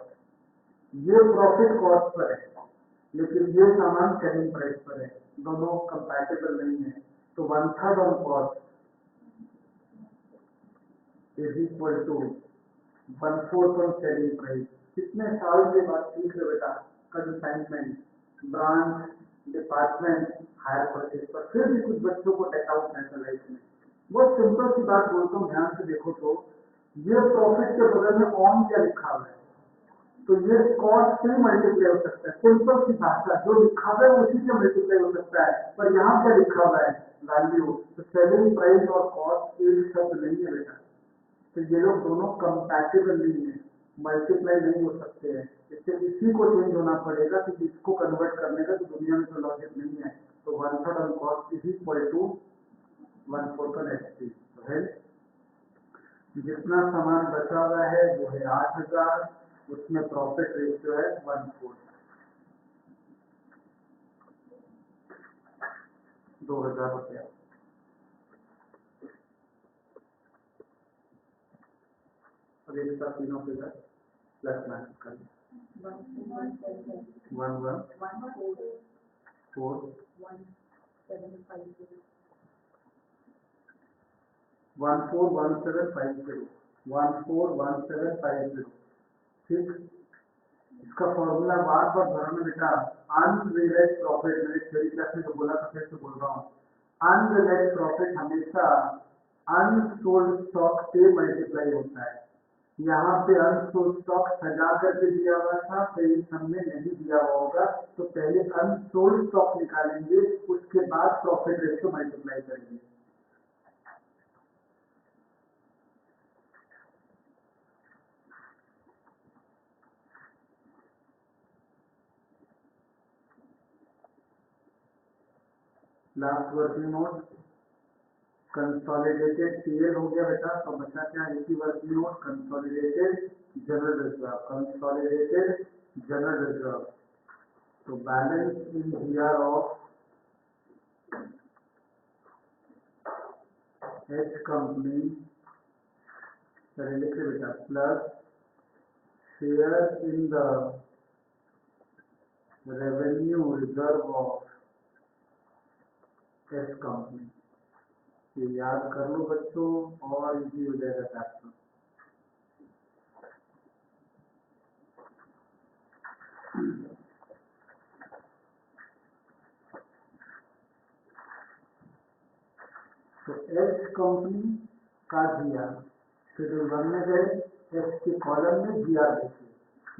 ये प्रॉफिट कॉस्ट पर है, लेकिन ये सामान सेलिंग प्राइस पर है, दोनों कंपैटिबल नहीं है। तो 1/3 on cost is equal to 1/4 on selling price. कितने साल के बाद सीख रहे बेटा? Consignment, branch, department, hire purchase पर फिर भी कुछ बच्चों को टेक आउट है लाइफ में। बहुत सिंपल सी बात बोलता हूँ, ध्यान से देखो तो ये प्रॉफिट के बगल में ऑन क्या लिखा हुआ है? तो ये कॉस्ट से मल्टीप्लाई हो सकता है, सिंपल सी भाषा, जो लिखा हुआ है उसी से मल्टीप्लाई हो सकता है। पर यहाँ क्या लिखा हुआ है? वैल्यू। तो सेलिंग प्राइस और कॉस्ट एक शब्द नहीं है बेटा, तो ये लोग दोनों कंपैटिबल नहीं है, मल्टीप्लाई नहीं हो सकते हैं। इससे इसी को चेंज होना पड़ेगा, कि इसको कन्वर्ट करने का तो दुनिया में तो लॉजिक नहीं है। तो 1/3 on cost is equal to 1/4 on HP. जितना सामान बचा हुआ है वो है 8,000, उसमें प्रॉफिट रेशियो है 1/4, 2,000 रुपया। अब एक साथ तीनों फिगर प्लस माइनस कर लें। 141750, ठीक। इसका फॉर्मूला बार बार भरना बेटा। अनरियलाइज प्रॉफिट, मैंने थ्योरी क्लास में तो बोला था, फिर से बोल रहा हूँ। अनरियलाइज प्रॉफिट हमेशा अनसोल्ड स्टॉक से मल्टीप्लाई होता है। यहाँ पे अनसोल्ड स्टॉक सजा करके दिया हुआ था, तो इस हमने नहीं दिया हुआ होगा, तो पहले अनसोल्ड स्टॉक निकालेंगे, उसके बाद प्रॉफिट रेट को मल्टीप्लाई करेंगे। Last working note consolidated CL हो गया बेटा, तो बचा क्या? इसी working note consolidated general reserve, consolidated general reserve. तो balance in GR of H company, लिखे बेटा, plus share in the revenue reserve of H company. ये याद कर लो बच्चों, और इजी हो जाएगा चैप्टर। तो एच कंपनी का जीआर शेड्यूल 1 में गए, एच के कॉलम में जीआर देखिए,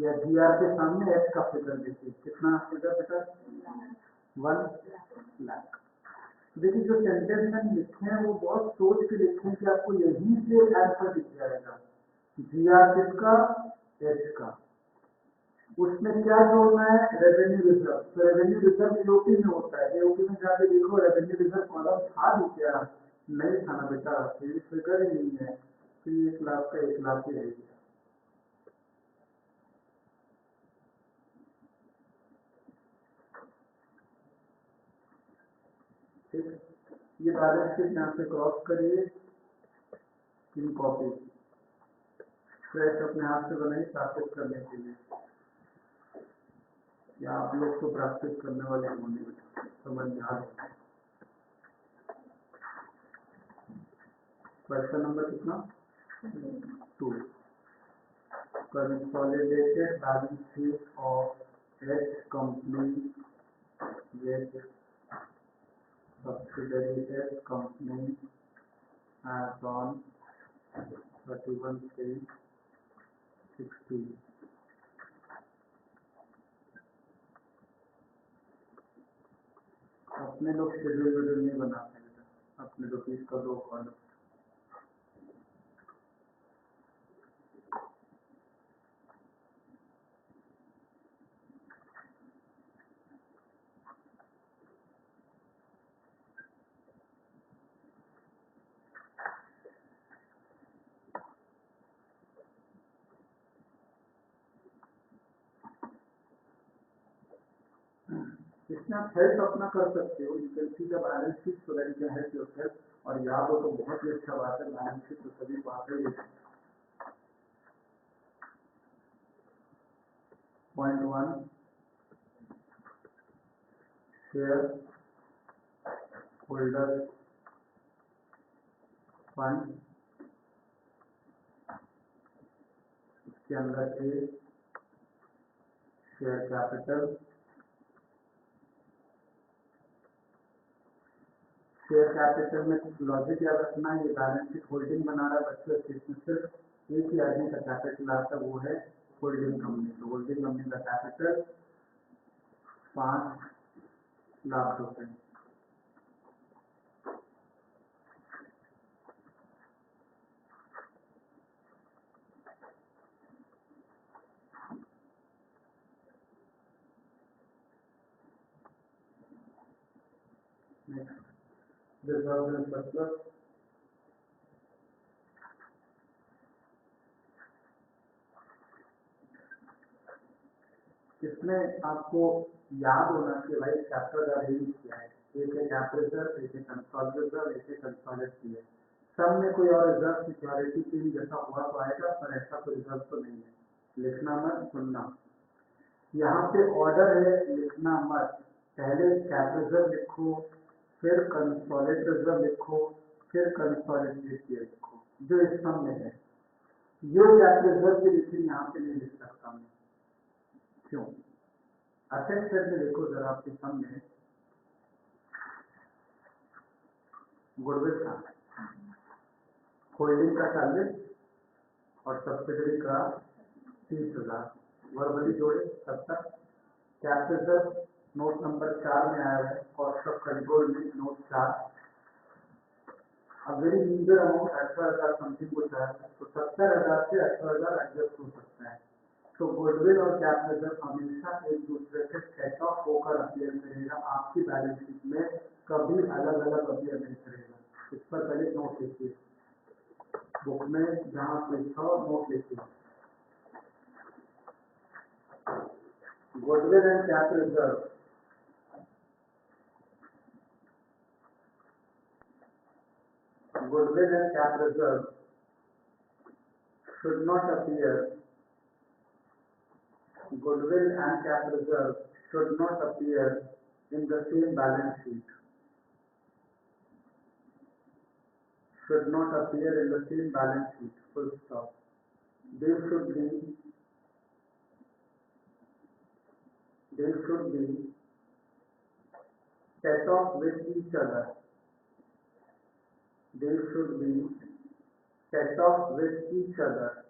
या जीआर के सामने एच का फिगर देखिए, कितना फिगर बेटा? 1,00,000। देखिए जो सेंटेंस में लिखे हैं वो बहुत सोच के लिखे हैं कि आपको यहीं से आंसर दिख जाएगा। जीआर किसका? एच का। उसमें क्या जोड़ना है? Revenue reserve. तो रेवेन्यू रिजर्व एओपी में होता है, एओपी में जाके देखो रेवेन्यू रिजर्व कॉलम था भी क्या? नहीं था ना बेटा, फिर फिगर ही नहीं है, फिर 1,00,000 का 1,00,000 ही रह गया। ठीक, ये बैलेंस शीट यहाँ से क्रॉस करिए, इन कॉपी फ्रेश अपने हाथ से बनाई प्रैक्टिस करने के लिए, या आप लोग तो प्रैक्टिस करने वाले होने समझ में आ रहे। क्वेश्चन नंबर कितना? 2। Consolidated balance sheet of H company with subsidiary H company as on 31/3/16। अपने लोग शेड्यूल वीड्यूल नहीं बनाते हैं, अपने रुपीज का 2 कॉलम। इसमें आप हेल्प अपना कर सकते हो, you can see the balance sheet so that you can help yourself. और याद हो तो बहुत ही अच्छा बात है, बैलेंस शीट तो सभी को आते ही है। पॉइंट 1, शेयर होल्डर फंड, इसके अंदर ए शेयर कैपिटल। शेयर कैपिटल में लॉजिक याद रखना है, ये बैलेंस शीट होल्डिंग बना रहा है बच्चों, इसमें सिर्फ एक ही आदमी का कैपिटल आता है, वो है होल्डिंग कंपनी। तो होल्डिंग कंपनी का कैपिटल 5,00,000 रुपए। Next, reserve and surplus. इसमें आपको याद होना कि भाई चैप्टर का रेंज क्या है। एक है कैप रिजर्व, एक है कंसोलिडेट रिजर्व, एक है कंसोलिडेट पीरियड। सब में कोई और रिजर्व सिक्योरिटी पीन जैसा हुआ तो आएगा, पर ऐसा कोई रिजर्व तो नहीं है। लिखना मत, सुनना। यहाँ पे ऑर्डर है, लिखना मत। पहले कैप रिजर्व लिखो, फिर कंसोलिडेट रिजर्व लिखो, फिर कंसोलिडेट पीरियड लिखो, जो इस सम में है। ये कैप रिजर्व की लिखी यहाँ पे नहीं लिख सकता मैं। क्यों? असेट साइड में देखो जरा आपके सामने गुडविल था, होल्डिंग का 40 और सब्सिडरी का 30,000, वर्बली जोड़े 70। कैश रिजर्व नोट नंबर 4 में आया है, कॉस्ट ऑफ कंट्रोल में नोट 4। अब वेरी मीजर अमाउंट 18,000 समथिंग कुछ है, तो 70,000 से 18,000 एडजस्ट हो सकता है। तो गुडविल और कैश रिजर्व हमेशा एक दूसरे से सेट ऑफ होकर अपीयर करेगा, आपकी बैलेंस शीट में कभी अलग अलग अपीयर नहीं करेगा। इस पर पहले नोट लिखिए, बुक में जहाँ लिखा हो नोट लिखिए। Goodwill and cash reserve should not appear. Goodwill and cash reserve should not appear in the same balance sheet. Should not appear in the same balance sheet. Full stop. They should be set off with each other. They should be set off with each other.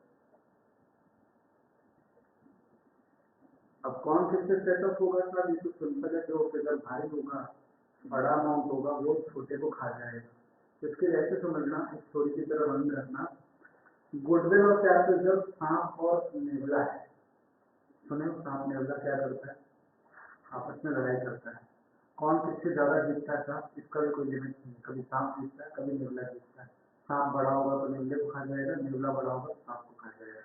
अब कौन किससे सेट ऑफ होगा सर? ये तो सिंपल है, जो फिगर भारी होगा, बड़ा अमाउंट होगा, वो छोटे को खा जाएगा। इसके ऐसे समझना, स्टोरी की तरह बंद रखना। गुडविल और कैश रिजर्व सांप और नेवला है। सुने, सांप नेवला क्या करता है? आपस में लड़ाई करता है। कौन किससे ज्यादा जीतता है साहब, इसका भी कोई लिमिट नहीं है। कभी सांप जीतता है, कभी नेवला जीतता है। सांप बड़ा होगा तो नेवले को खा जाएगा, नेवला बड़ा होगा तो सांप को खा जाएगा।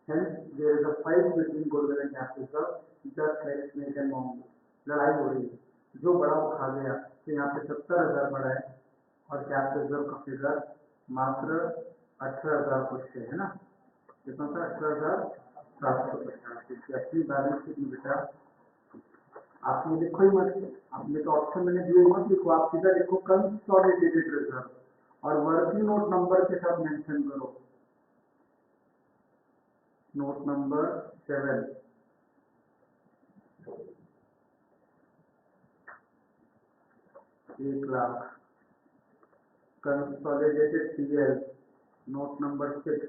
Hence, there is a fight between goodwill and cash reserve, just like snake and mongoose. लड़ाई हो रही है, जो बड़ा वो खा गया। तो यहाँ पे 70,000 बड़ा है और कैश रिजर्व का फिगर मात्र 18,000 कुछ है ना? कितना था? 18,750। अपनी बैलेंस शीट में बेटा आपने लिखो ही मत, आपने तो ऑप्शन मैंने दिए मत लिखो, आप सीधा लिखो कंसोलिडेटेड रिजर्व और वर्किंग नोट नंबर के साथ मेंशन करो। Note number 7, ₹1,00,000। Consolidated PL note number 6,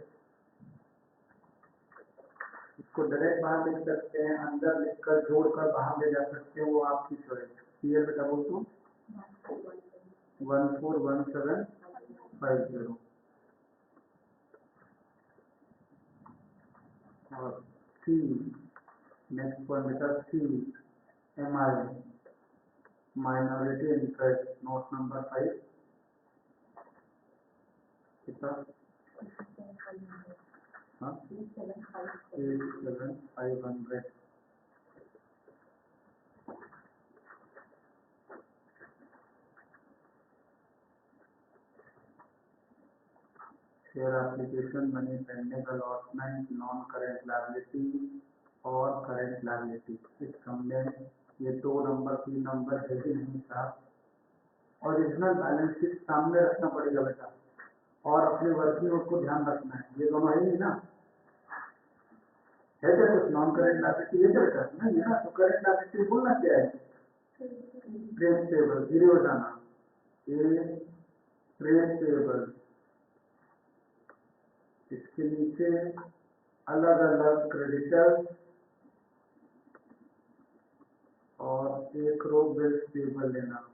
इसको डायरेक्ट बाहर लिख सकते हैं, अंदर लिखकर जोड़कर बाहर ले जा सकते हैं, वो आपकी चॉइस। पीएल बेटा बोल दो 141750। और सी, नेक्स्ट पॉइंट बेटा C, MI minority interest note number 5, कितना? 87,500। Share application, money pending, allotment, non current liability और करेंट लायबिलिटी। इस सम में ये 2 नंबर 3 नंबर है ही नहीं साहब। ओरिजिनल बैलेंस शीट सामने रखना पड़ेगा बेटा और अपने वर्किंग नोट को ध्यान रखना है। ये दोनों है ही ना? है क्या कुछ नॉन करेंट लायबिलिटी? है क्या बेटा? नहीं है ना? तो करेंट लायबिलिटी बोलना क्या है? ट्रेड पेबल, धीरे हो जाना, ये ट्रेड पेबल। इसके नीचे अलग अलग क्रेडिटर्स और एक रो बिल्स पेबल लेना।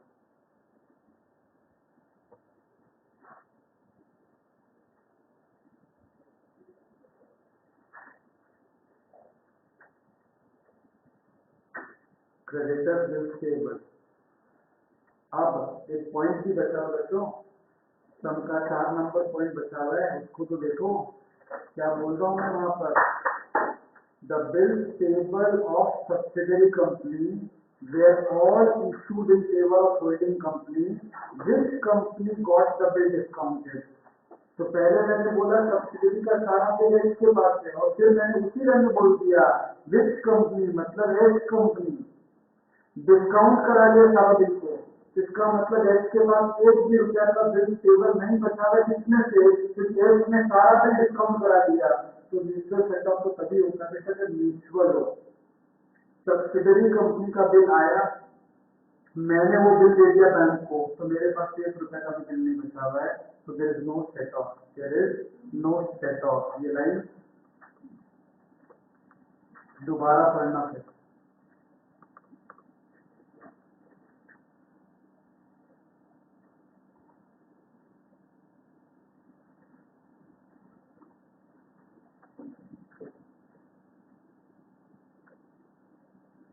Creditor bills payable. अब एक पॉइंट भी बचा हुआ बच्चों, सम का 4 नंबर पॉइंट बचा हुआ है, उसको तो देखो क्या बोल रहा हूँ मैं वहां पर। The bills payable of subsidiary company were all issued in favor of holding company. Which company got the bill discounted? तो पहले मैंने बोला सब्सिडरी का सारा बिल इसके पास है और फिर मैंने उसी रंग बोल दिया विच कंपनी मतलब एच कंपनी डिस्काउंट करा लिया सारा बिल को। इसका मतलब एच के पास एक भी रुपया का बिल टेबल नहीं बचा है जिसमें से एच ने सारा बिल डिस्काउंट करा दिया। तो म्यूचुअल सेटअप तो तभी होता है बेटा जब म्यूचुअल हो। सब्सिडरी कंपनी का बिल आया, मैंने वो बिल दे दिया बैंक को, तो मेरे पास 1 रुपए का भी बिल नहीं बचा हुआ है। तो there is no set off, there is no set off. ये लाइन दोबारा पढ़ना है।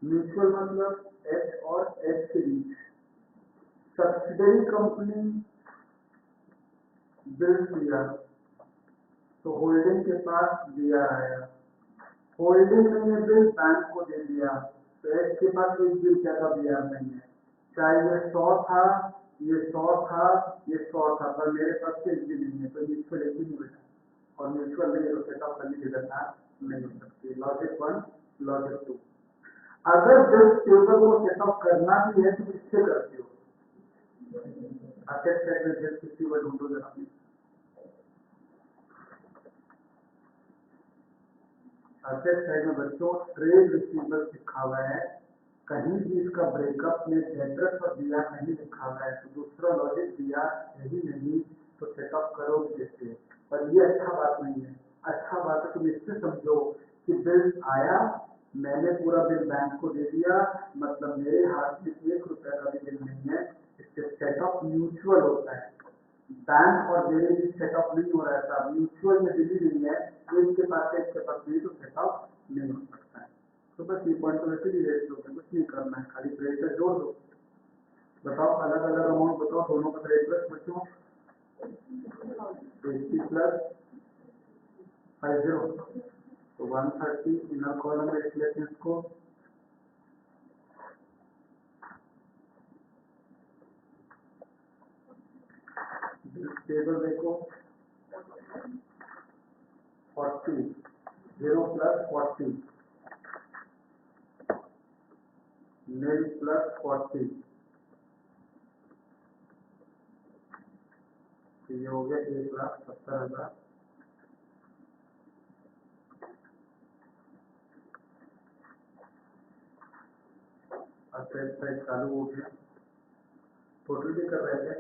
म्यूचुअल मतलब एच और एच के बीच। सब्सिडरी कंपनी बिल दिया तो होल्डिंग के पास दिया आया, होल्डिंग ने ये बिल बैंक को दे दिया तो एच के पास एक भी रुपया का बियार नहीं है। चाहे ये 100 था, ये 100 था, ये 100 था, पर मेरे पास से एक भी नहीं है। तो म्यूचुअल एक भी नहीं बचा और म्यूचुअल नहीं तो सेटअप करने की जगह नहीं हो सकती। Logic 1, logic 2। अगर बिल टेबल को सेटअप करना भी है तो किससे करते हो? असेट साइड में जस्ट किसी को ढूंढो जरा। असेट साइड में बच्चों ट्रेड रिसीवेबल लिखा हुआ है, कहीं भी इसका ब्रेकअप में डेब्टर्स और दिया नहीं लिखा हुआ है तो दूसरा लॉजिक दिया यही नहीं तो सेटअप करो कैसे? पर ये अच्छा बात नहीं है। अच्छा बात है तुम इससे समझो कि बिल आया, मैंने पूरा बिल बैंक को दे दिया, मतलब मेरे हाथ में 1 रुपया का भी बिल नहीं है। इससे सेटअप म्यूचुअल होता है। बैंक और मेरे बीच सेटअप नहीं हो रहा था, म्यूचुअल में बिल ही नहीं है, तो इसके पास है इसके पास नहीं तो सेटअप नहीं हो सकता है। तो बस ये पॉइंट तो वैसे भी रेट लोगे, कुछ नहीं करना है, खाली ब्रेकर जोड़ दो। बताओ अलग अलग अमाउंट बताओ दोनों का ब्रेक बच्चों। 80 प्लस 50 तो 130 इनर कॉलम में लिख लेते हैं इसको। टेबल देखो 40 0 प्लस 40 nil प्लस 40 ये हो गया 1,70,000। असेट साइड चालू हो गया। टोटल भी कर रहे थे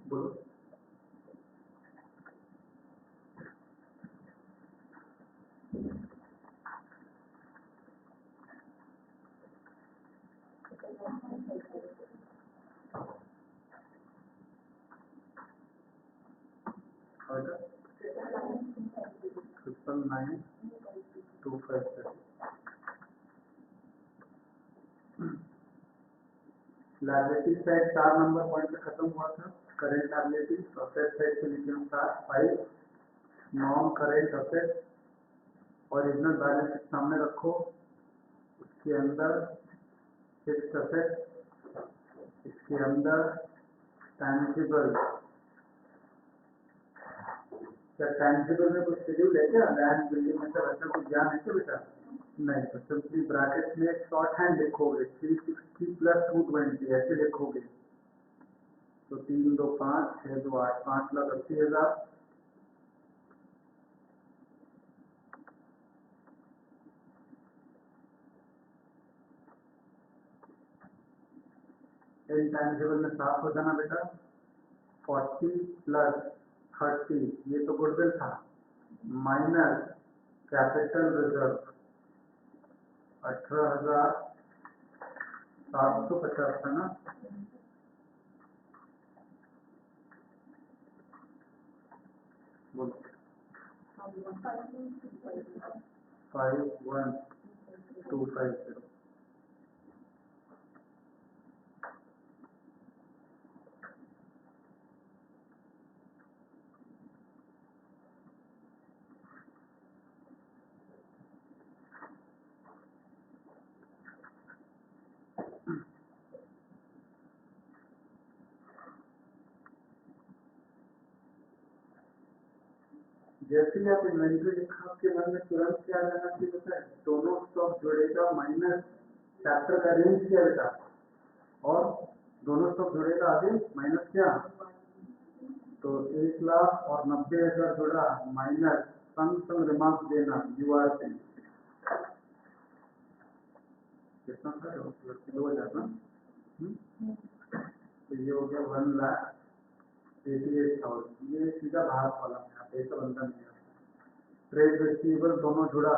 बोलो। Triple 9,257। Liability side 4 number point पे खत्म हुआ था। करेंट लायबिलिटी असेट साइड से लिखे अनुसार 5 non current asset. Original balance sheet सामने रखो, उसके अंदर फिक्स्ड असेट, इसके अंदर टैंजिबल। क्या टैंजिबल में कुछ शेड्यूल है क्या? लैंड बिल्डिंग में सब ऐसा कुछ ज्ञान है क्या बेटा? नहीं तो सिंपली ब्रैकेट में शॉर्ट हैंड लिखोगे 360 प्लस 220 ऐसे लिखोगे तो 3 2 5 6 2 8 5,80,000। इंटेंजिबल में साफ हो जाना बेटा। 40 प्लस 30 ये तो गुडविल था, माइनस कैपिटल रिजर्व 18,750 था ना। बोलो 51250। जैसे ही आप इन्वेंट्री लिखा आपके मन में तुरंत क्या आ जाना चाहिए होता है, दोनों स्टॉक जुड़ेगा माइनस चैप्टर का रेंज क्या बेटा, और दोनों स्टॉक जुड़ेगा आगे माइनस क्या, तो 1,00,000 और 90,000 जुड़ा माइनस सम रिमार्क देना यूआरपी कितना था 2,000 ना। तो ये हो गया 1,88,000, ये सीधा बाहर वाला है, आप ऐसा बंदा नहीं आता। ट्रेड रिसीवेबल दोनों जुड़ा,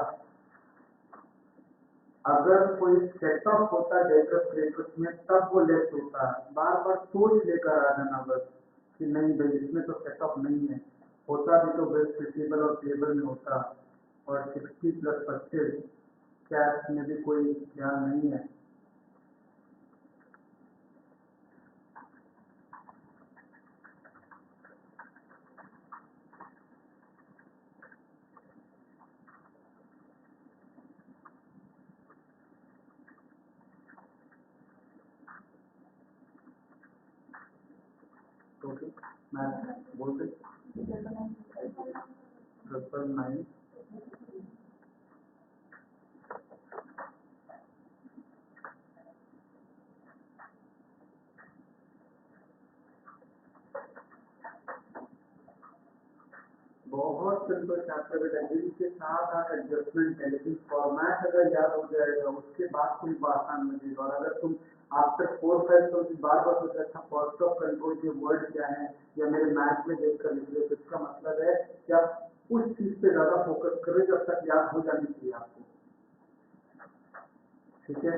अगर कोई सेट ऑफ होता है डेब्टर्स क्रेडिटर्स में तब वो लेस होता है, बार बार सोच लेकर आ जाना बस कि नहीं भाई इसमें तो सेट ऑफ नहीं है, होता भी तो वेस्ट रिसीवेबल और पेबल में होता, और 60 + 25 कैश में भी कोई ध्यान नहीं है। टोटल मैथ बोलते 999 बहुत सिंपल चैप्टर है, के साथ आप एडजस्टमेंट है, लेकिन फॉर्मेट अगर याद हो जाएगा उसके बाद तुमको आसान लगेगा। और अगर तुम आफ्टर 4-5 तो बार बार सोचा अच्छा कॉस्ट ऑफ कंट्रोल के वर्ड क्या है या मेरे मैथ में देख कर लिख लो, तो इसका मतलब है कि आप उस चीज पे ज्यादा फोकस करें जब तक याद हो जानी चाहिए आपको, ठीक है।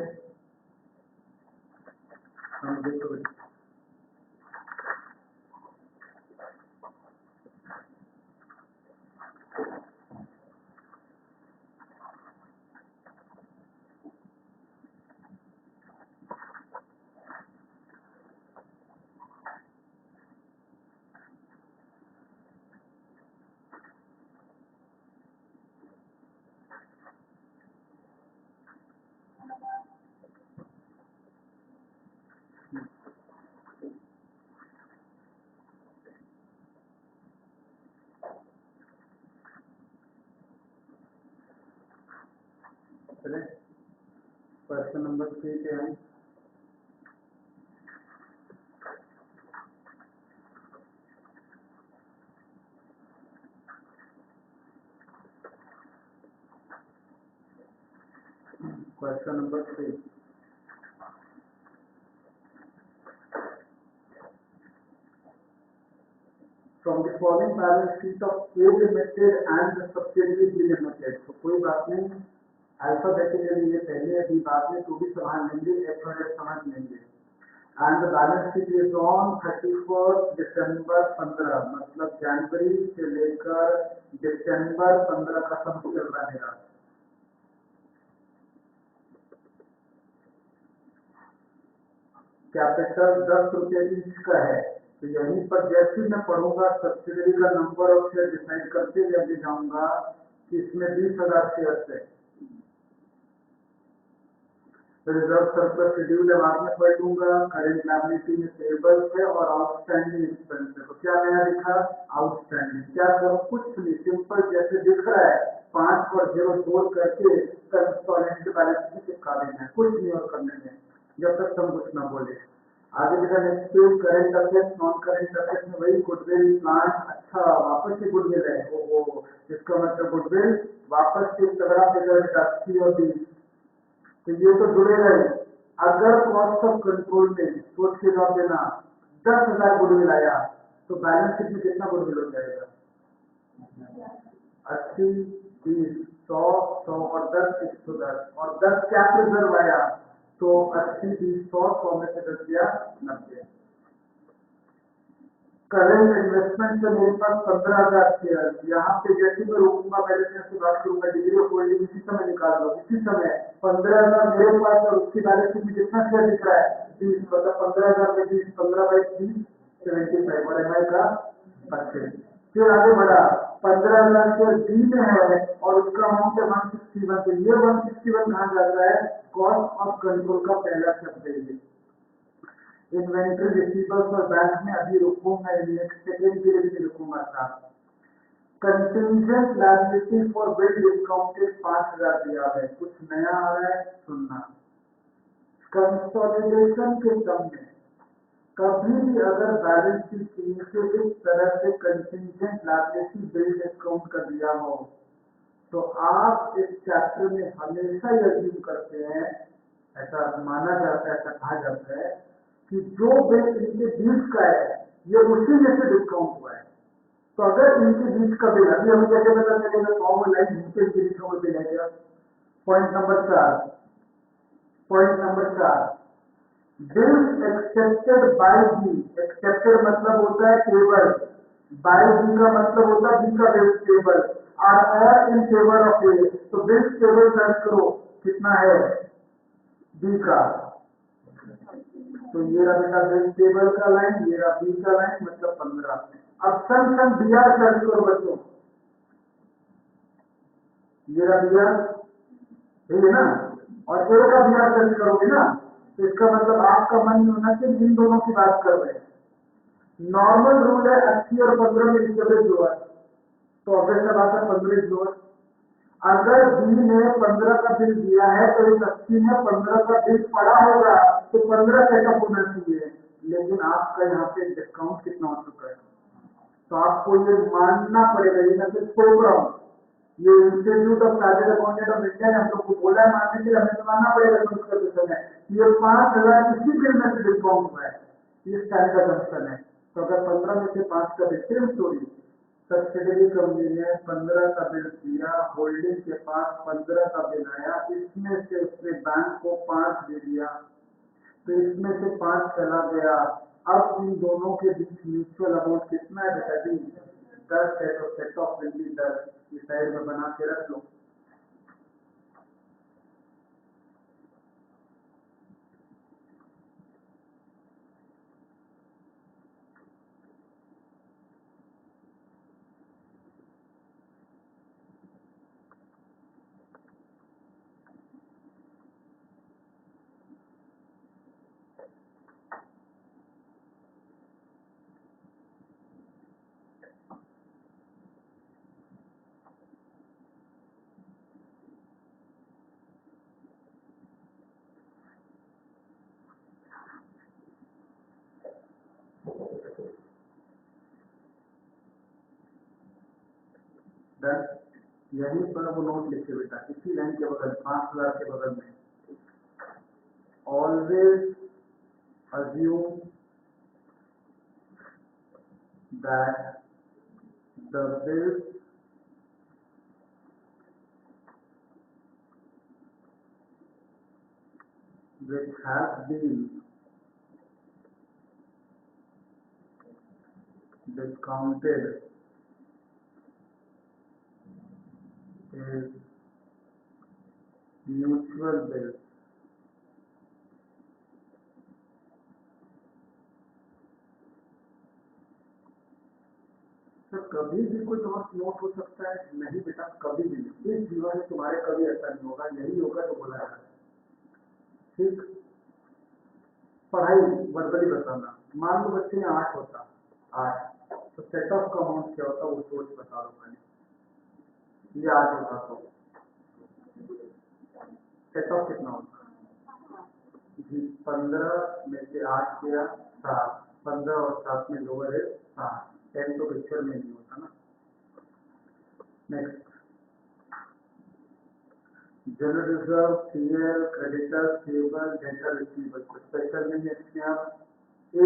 हम देखो चले क्वेश्चन नंबर 3 पे आए। Question number 3, from the following balance sheet of A Limited and the subsidiary B Limited, तो कोई बात नहीं, अल्फाबेटिकली ये पहले अभी बाद में तो भी संभाल लेंगे, एफ समझ लेंगे। And the balance sheet is on 31 दिसंबर 15, मतलब जनवरी से लेकर दिसंबर 15 का सब चल रहा है। कैपिटल 10 रुपये ईच का है, तो यहीं पर जैसे मैं पढ़ूंगा सब्सिडरी का नंबर ऑफ शेयर डिसाइड करते हुए आगे जाऊंगा कि इसमें 20,000 शेयर है। रिजर्व सरप्लस शेड्यूल है बाद में पढ़ लूंगा, करेंट लायबिलिटी में पेबल्स है और आउटस्टैंडिंग एक्सपेंस है। तो क्या नया दिखा, आउटस्टैंडिंग। क्या करो, कुछ नहीं, सिंपल जैसे दिख रहा है 5 और 0 जोड़ करके कंसोलिडेटेड के बैलेंस में चिपका देना है, कुछ नहीं और करने में, जब तक हम कुछ ना बोले। आगे देखा next page, current assets non current assets में वही गुडविल प्लांट, अच्छा वापस से गुडविल है, ओहो इसका मतलब गुडविल वापस से तगड़ा फिगर 80 और 20, तो ये तो जुड़ेगा ही। अगर कॉस्ट ऑफ कंट्रोल में सोच के जवाब देना 10,000 गुडविल आया तो बैलेंस शीट में कितना गुडविल हो जाएगा, 80, 20, 100, 100 और 10, 110, और 10 क्या रिजर्व आया, तो 80, 20, 100 में से 10 गया 90। करेंट इन्वेस्टमेंट से मेरे पास 15,000 शेयर, यहाँ पे जैसे मैं रोकूंगा पहले से इससे बात करूंगा, डिग्री ऑफ होल्डिंग इसी समय निकाल लो, इसी समय 15,000 मेरे पास और उसकी बैलेंस शीट में कितना शेयर दिख रहा है, 20, मतलब 15,000 में 20, 15/20 75 और एमआई का 25। फिर आगे बढ़ा, 15,000 शेयर बी में है और उसका अमाउंट है 161, तो ये 161 कहाँ जा रहा है, कॉस्ट ऑफ कंट्रोल का पहला शब्द है। इन्वेंट्री रिसीवर्स और बैंक में अभी रुकूंगा, नेक्स्ट सेकेंड पीरियड में रुकूंगा था। Contingent liability for bill discounted 5,000 दिया है। कुछ नया आ रहा है सुनना। कंसोलिडेशन के क्रम में कभी भी अगर बैलेंस शीट नीचे इस तरह से कंटिंजेंट लायबिलिटी बिल डिस्काउंट कर दिया हो तो आप इस चैप्टर में हमेशा ये अज्यूम करते हैं, ऐसा माना जाता है, ऐसा कहा जाता है कि जो बिल इनके बीच का है ये उसी में से डिस्काउंट हुआ है। तो अगर इनके बीच का बिल अभी हम कैसे पता चलेगा कॉमन लाइन नीचे इनके बीच में बिल है क्या? Point number 4, point number 4, bills accepted by B. Accepted मतलब होता है टेबल, बाय बी का मतलब होता है बी का bills table are all in favour of A. तो बिल्स टेबल सर्च करो कितना है बी का, तो ये रहा बेटा बिल्स टेबल का लाइन, ये रहा बी का लाइन मतलब 15। अब सम बी आर सर्च करो बच्चों, ये रहा बी आर, ठीक है ना, और ए का बी आर सर्च करोगे ना तो इसका मतलब आपका मन में होना चाहिए इन दोनों की बात कर रहे हैं। नॉर्मल रूल है 80 और 15 में एवरेज लोअर, तो ऑब्वियस बात है 15 लोअर। अगर बी ने 15 का बिल दिया है तो इस 80 में 15 का बिल पड़ा होगा तो 15 सेटअप होना चाहिए, लेकिन आपका यहाँ पे डिस्काउंट कितना हो चुका है तो आपको ये मानना पड़ेगा। ये मैं सिर्फ सोच रहा हूँ, ये institute of chartered accountant of India ने हम लोग को बोला है मानने के लिए, हमें तो मानना पड़ेगा कंसिडरेशन है। ये 5,000 इसी बिल में से डिस्काउंट हुआ है, ये स्टैंडर्ड कंसेप्शन है। तो अगर 15 में से 5 का सेम स्टोरी, सब्सिडरी कंपनी ने 15 का बिल दिया, होल्डिंग के पास 15 का बिल आया, इसमें से उसने बैंक को 5 दे दिया, तो इसमें से 5 चला गया। अब इन दोनों के बीच म्यूचुअल अमाउंट कितना है बेटा जी? 10 है, तो सेट ऑफ बिल 10 ये साइड में बना के रख लो। डन, यहीं पर वो नोट लिखे बेटा, इसी लाइन के बगल 5,000 के बगल में, always assume that the bills which have been discounted is mutual bills तो कभी भी कुछ और नोट हो सकता है? नहीं बेटा, कभी भी नहीं। इस जीवन में तुम्हारे कभी ऐसा नहीं होगा, यही होगा तो बोला जाए। ठीक, पढ़ाई वर्बली बताना। मान लो बच्चे में 8 होता, 8 तो सेट ऑफ का अमाउंट क्या होता वो सोच बता दो खाली। ये 8 होता तो सेट ऑफ कितना होता? 15 में से 8 गया 7, 15 और 7 में लोअर है 7, 10 तो पिक्चर में नहीं होता ना। Next, general reserve, CL, creditor, payable, debtor, receivable. Special नहीं है इसमें। आप A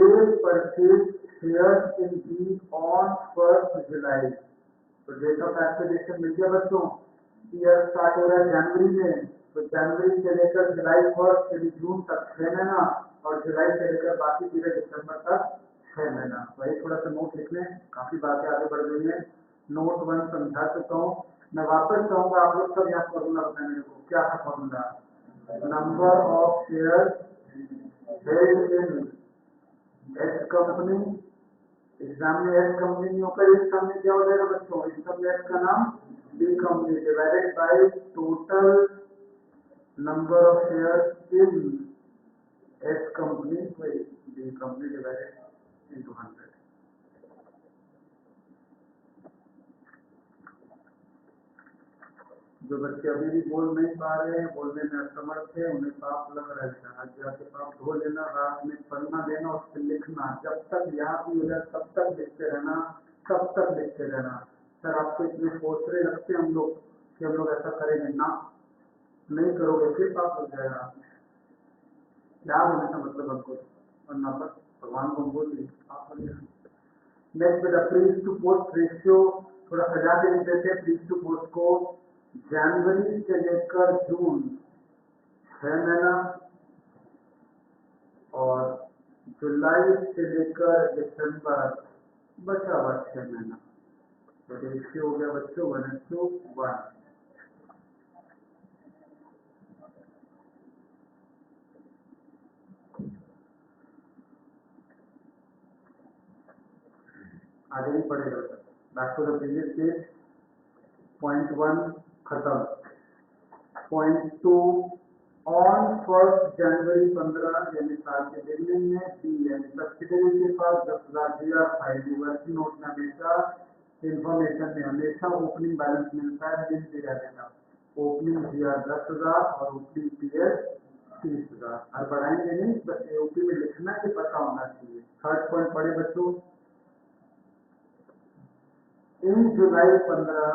purchase shares in B on 1 July, तो डेट ऑफ एक्विजिशन मिल गया बच्चों। ईयर स्टार्ट हो रहा है जनवरी में, तो जनवरी से लेकर जुलाई 1 यानी जून तक 6 महीना, और जुलाई से लेकर बाकी पीरियड दिसंबर तक 6 महीना। वही थोड़ा सा नोट लिख लें, काफी बातें आगे बढ़ गई हैं। नोट 1 समझा चुका हूँ, मैं वापस चाहूंगा आप लोग सब यहाँ फॉर्मूला बताने मेरे को। क्या था formula? Number of share held in S company. Exam में एस कंपनी नहीं होकर इस कंपनी क्या हो जाएगा बच्चों? इस कंपनी एस का नाम B company divided by total number of share in S company by B company divided into 100। जो बच्चे अभी भी बोल नहीं पा रहे हैं, बोलने में असमर्थ है, उन्हें पाप लग रहा है। आज जाके पाप धो लेना, रात में पढ़ना लेना, उस पर लिखना, जब तक याद नहीं हो जाए तब तक लिखते रहना, तब तक लिखते रहना। सर आपको इतने फोसरे लगते हम लोग कि हम लोग ऐसा करेंगे ना, नहीं करोगे फिर पाप हो जाएगा। याद होने का मतलब हमको, वरना पर भगवान को बोल दिए पाप हो जाएगा। नेक्स्ट बेटा प्रीज टू पोस्ट रेशियो थोड़ा सजा के लिख देते हैं। प्रीज टू पोस्ट को जनवरी से लेकर जून 6 महीना और जुलाई से लेकर दिसंबर बचा हुआ 6 महीना। तो रेशियो हो गया बच्चों 1:1। आगे नहीं पड़ेगा। Back to the previous page. Point 1 खत्म। पॉइंट 2 ऑन 1 जनवरी 15 यानी साल के बिगनिंग में डी यानी सब्सिडरी के पास 10,000 दिया फाइल वर्किंग नोट में हमेशा इंफॉर्मेशन में हमेशा ओपनिंग बैलेंस मिलता है, लिख दिया जाएगा। ओपनिंग दिया 10,000 और ओपनिंग पीएस 30,000। और बढ़ाएंगे नहीं, बस ओपी में लिखना कि पता होना चाहिए। थर्ड पॉइंट पढ़े बच्चों। इन जुलाई 15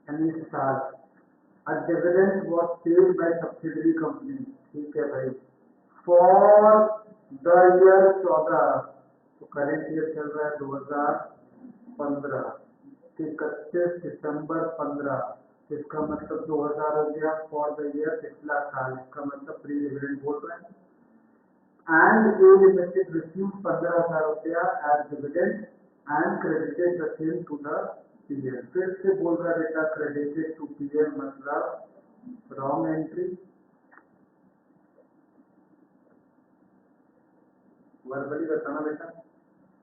यानी इस साल a dividend was paid by subsidiary company। ठीक है भाई, for the year 14, तो करेंट ईयर चल रहा है 2015, 31 दिसंबर 15, इसका मतलब 2000 हो गया फॉर द ईयर पिछला साल, इसका मतलब प्री डिविडेंड बोल रहे हैं। एंड ए लिमिटेड रिसीव 15,000 रुपया as dividend and credited the same to the PL. फिर से बोल रहा बेटा क्रेडिटेड टू पीएल मतलब रॉन्ग एंट्री। वर्बली बताना बेटा।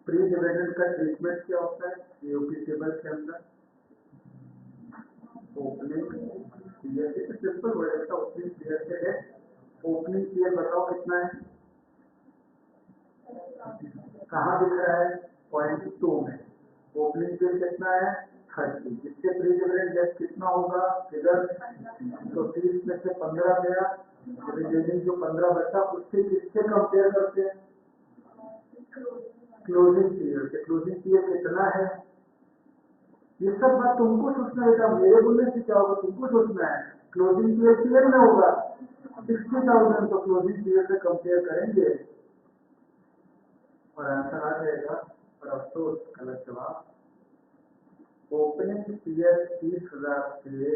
प्री डिविडेंड का ट्रीटमेंट क्या होता है एओपी टेबल के अंदर? ओपनिंग पीएल से सिंपल हो जाता है। ओपनिंग पीएल से है, ओपनिंग पीएल बताओ कितना है, कहाँ दिख रहा है? पॉइंट 2 में। ओपनिंग पीएल कितना है? 30। इससे प्री डिविडेंड डेट कितना होगा फिगर? तो 30 में से 15 गया, रिमेनिंग जो 15 बचा उससे किससे कंपेयर करते हैं? क्लोजिंग पीरियड से। क्लोजिंग पीरियड कितना है? ये सब बात तुमको सोचना है, मेरे बोलने से क्या होगा, तुमको सोचना है। क्लोजिंग पीरियड क्लियर में होगा 60,000, तो क्लोजिंग पीरियड से कंपेयर करेंगे और आंसर आ जाएगा। और अफसोस गलत जवाब। ओपनिंग पीरियड 30,000 से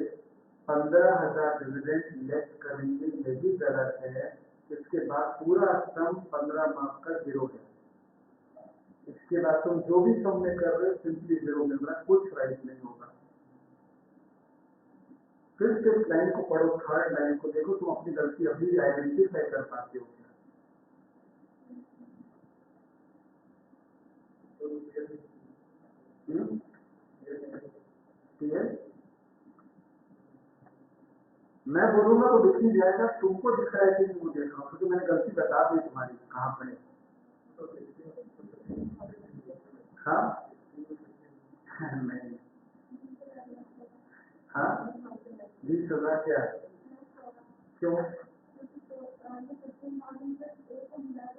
15,000 डिविडेंड लेस करेंगे, यही गलत है। इसके बाद पूरा सम 15 मार्क्स का 0 है। इसके बाद तुम जो भी सम में कर रहे हो सिंपली 0 मिल रहा है, कुछ राइट नहीं होगा। फिर से इस लाइन को पढ़ो, थर्ड लाइन को देखो, तुम अपनी गलती अभी आइडेंटिफाई कर पाते हो क्या? मैं बोलूंगा तो दिख ही जाएगा, तुमको दिख रहा है कि नहीं वो देख रहा हूँ, क्योंकि मैंने गलती बता दी तुम्हारी कहाँ पर। हाँ नहीं, हाँ 20,000 क्या है? क्यों?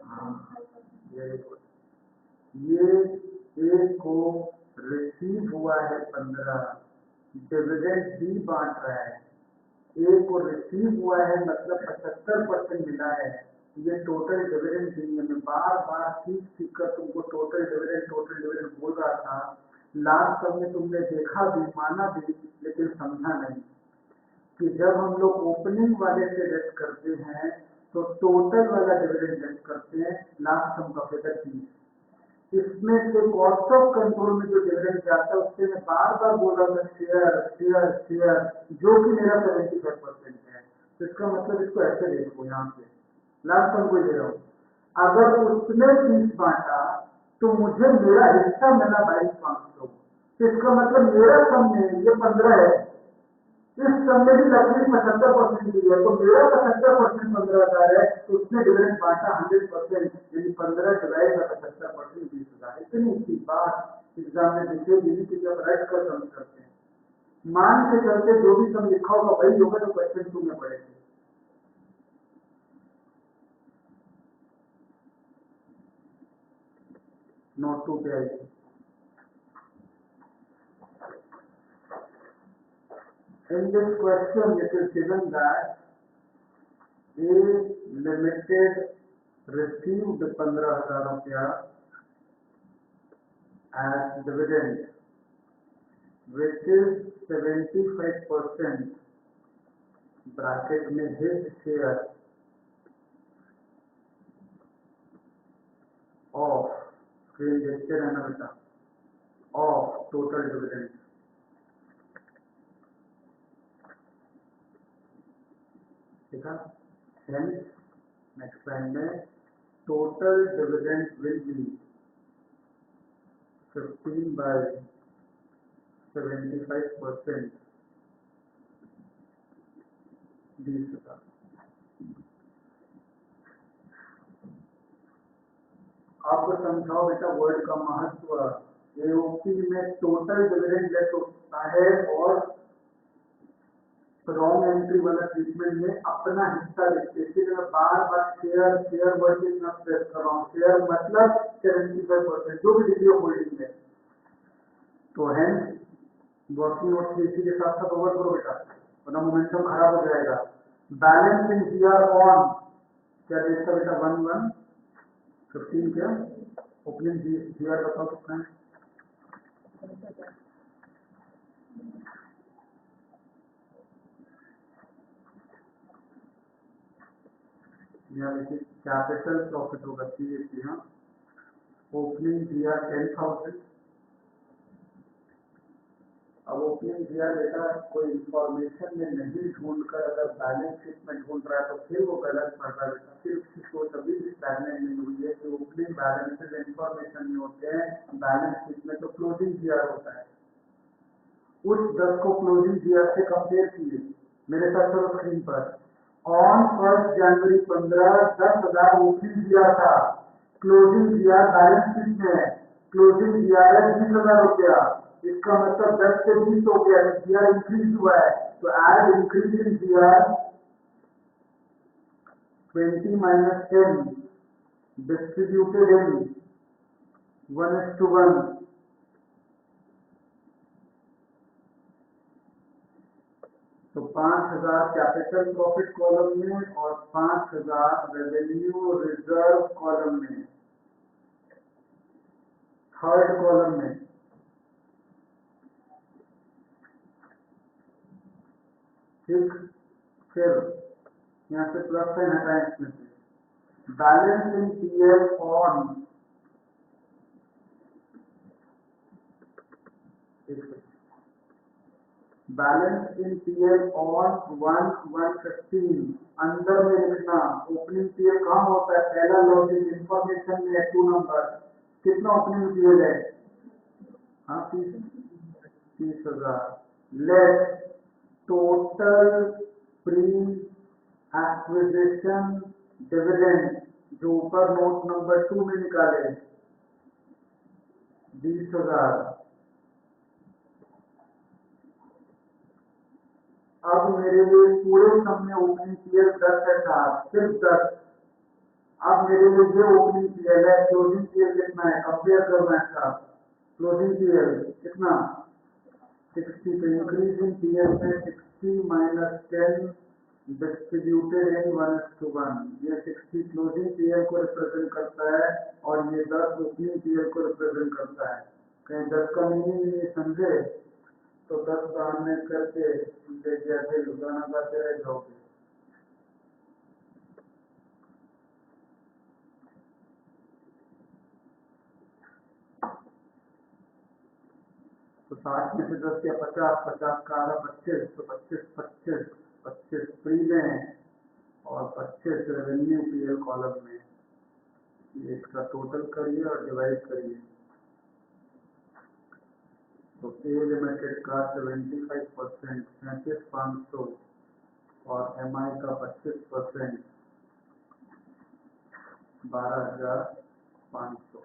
हाँ वेरी गुड। ये ए को रिसीव हुआ है 15, डिविडेंड बी बांट रहा है। ए को रिसीव हुआ है मतलब 75% मिला है। ये टोटल डिविडेंड नहीं है। मैं बार बार सीख कर तुमको टोटल डिविडेंड बोल रहा था। लास्ट तक में तुमने देखा भी, माना भी, लेकिन समझा नहीं कि जब हम लोग ओपनिंग वाले से लेस करते हैं तो टोटल वाला डिविडेंड लेस करते हैं, लास्ट सम का फिगर 30। इसमें से कॉस्ट ऑफ कंट्रोल में जो डिविडेंड जाता है उससे मैं बार बार बोल रहा था शेयर शेयर शेयर, जो कि मेरा 75% है। तो इसका मतलब इसको ऐसे देखो, यहाँ से लास्ट सम को ले रहा हूँ। अगर उसने 30 बांटा तो मुझे मेरा हिस्सा मिला 22,500। तो इसका मतलब मेरा सम में ये 15 है, इस सम में भी लकड़ी 75% की है, तो मेरा 75% 15,000 है, तो उसने डिविडेंड बांटा 100%, यानी 15 डिवाइड बाय 75% 20,000। इतनी सी बात एग्जाम में दिखेगी नहीं कि जब राइट कर समझ करते हैं। मान के चलते जो भी सम लिखा होगा वही होगा जो क्वेश्चन 2 में पड़े थे। नोट 2 पे आएगी। In this question it is given that A Limited received 15,000 रुपया as dividend, which is 75% bracket में his share of screen देखते रहना बेटा of total dividend। ठीक है, hence next line में total dividend will be 15 by 75% 20,000। आपको समझाओ बेटा वर्ड का महत्व। एओपी में टोटल डिविडेंड लेस होता है और रॉन्ग एंट्री वाला ट्रीटमेंट में अपना हिस्सा लिखते हैं। इसलिए मैं बार बार शेयर शेयर वर्ड से इतना स्ट्रेस कर रहा हूँ। शेयर मतलब 75% जो भी डिग्री ऑफ होल्डिंग है। तो हेंस वर्किंग नोट इसी के साथ साथ ओवर करो बेटा, वरना मोमेंटम खराब हो जाएगा। बैलेंस इन जीआर ऑन क्या देखता बेटा 1115 क्या ओपनिंग जीआर बताओ कितना है? यहाँ देखिए कैपिटल प्रॉफिट होगा सीएसी। हाँ, ओपनिंग जीआर 10,000। अब ओपनिंग जीआर बेटा कोई इंफॉर्मेशन में नहीं ढूंढकर अगर बैलेंस शीट में ढूंढ रहा है तो फिर वो गलत पड़ रहा है बेटा। फिर उसकी सोच अभी भी स्टैग्नेंट नहीं हुई है कि ओपनिंग बैलेंसेज इंफॉर्मेशन में होते हैं, बैलेंस शीट में तो क्लोजिंग जीआर होता है। उस 10 को क्लोजिंग जीआर से कंपेयर कीजिए मेरे साथ चलो स्क्रीन पर। ऑन 1 जनवरी 15 10,000 ओपनिंग जीआर था, क्लोजिंग जीआर बैलेंस शीट में है, क्लोजिंग जीआर है 20,000 रुपया। इसका मतलब 10 से 20 हो गया, जीआर इंक्रीज हुआ है। तो as increase in GR 20 minus 10 distributed in 1:1। तो 5,000 कैपिटल प्रॉफिट कॉलम में और 5,000 रेवेन्यू रिजर्व कॉलम में, थर्ड कॉलम में। ठीक, फिर यहाँ से प्लस साइन हटाएं इसमें से। Balance in PL on balance in PL on 1/115 अंदर में लिखना। ओपनिंग पीएल कहाँ होता है? पहला लॉजिक इंफॉर्मेशन में है 2 नंबर। कितना ओपनिंग पीएल है? हाँ 30,000 less total pre acquisition dividend जो ऊपर नोट नंबर 2 में निकाले 20,000। अब मेरे लिए पूरे सम में ओपनिंग पीएल 10 है साहब, सिर्फ 10। अब मेरे लिए ये ओपनिंग पीएल है, क्लोजिंग पीएल कितना है कंपेयर करना है साहब। क्लोजिंग पीएल कितना 60। तो इंक्रीज इन पीएल में 60 minus 10 डिस्ट्रीब्यूटेड इन 1:1। ये 60 क्लोजिंग पीएल को रिप्रेजेंट करता है और ये 10 ओपनिंग पीएल को रिप्रेजेंट करता है। कहीं 10 का मीनिंग नहीं समझे तो 10 दाने करके ले जाके गाना गाते रह जाओगे। तो 60 में से 10 या 50, 50 का आधा 25, तो 25 25 25 फ्री में और 25 रेवेन्यू पीएल कॉलम में। ये इसका टोटल करिए और डिवाइड करिए। तो ए लिमिटेड का 75% 37,500 और एमआई का 25% 12,500।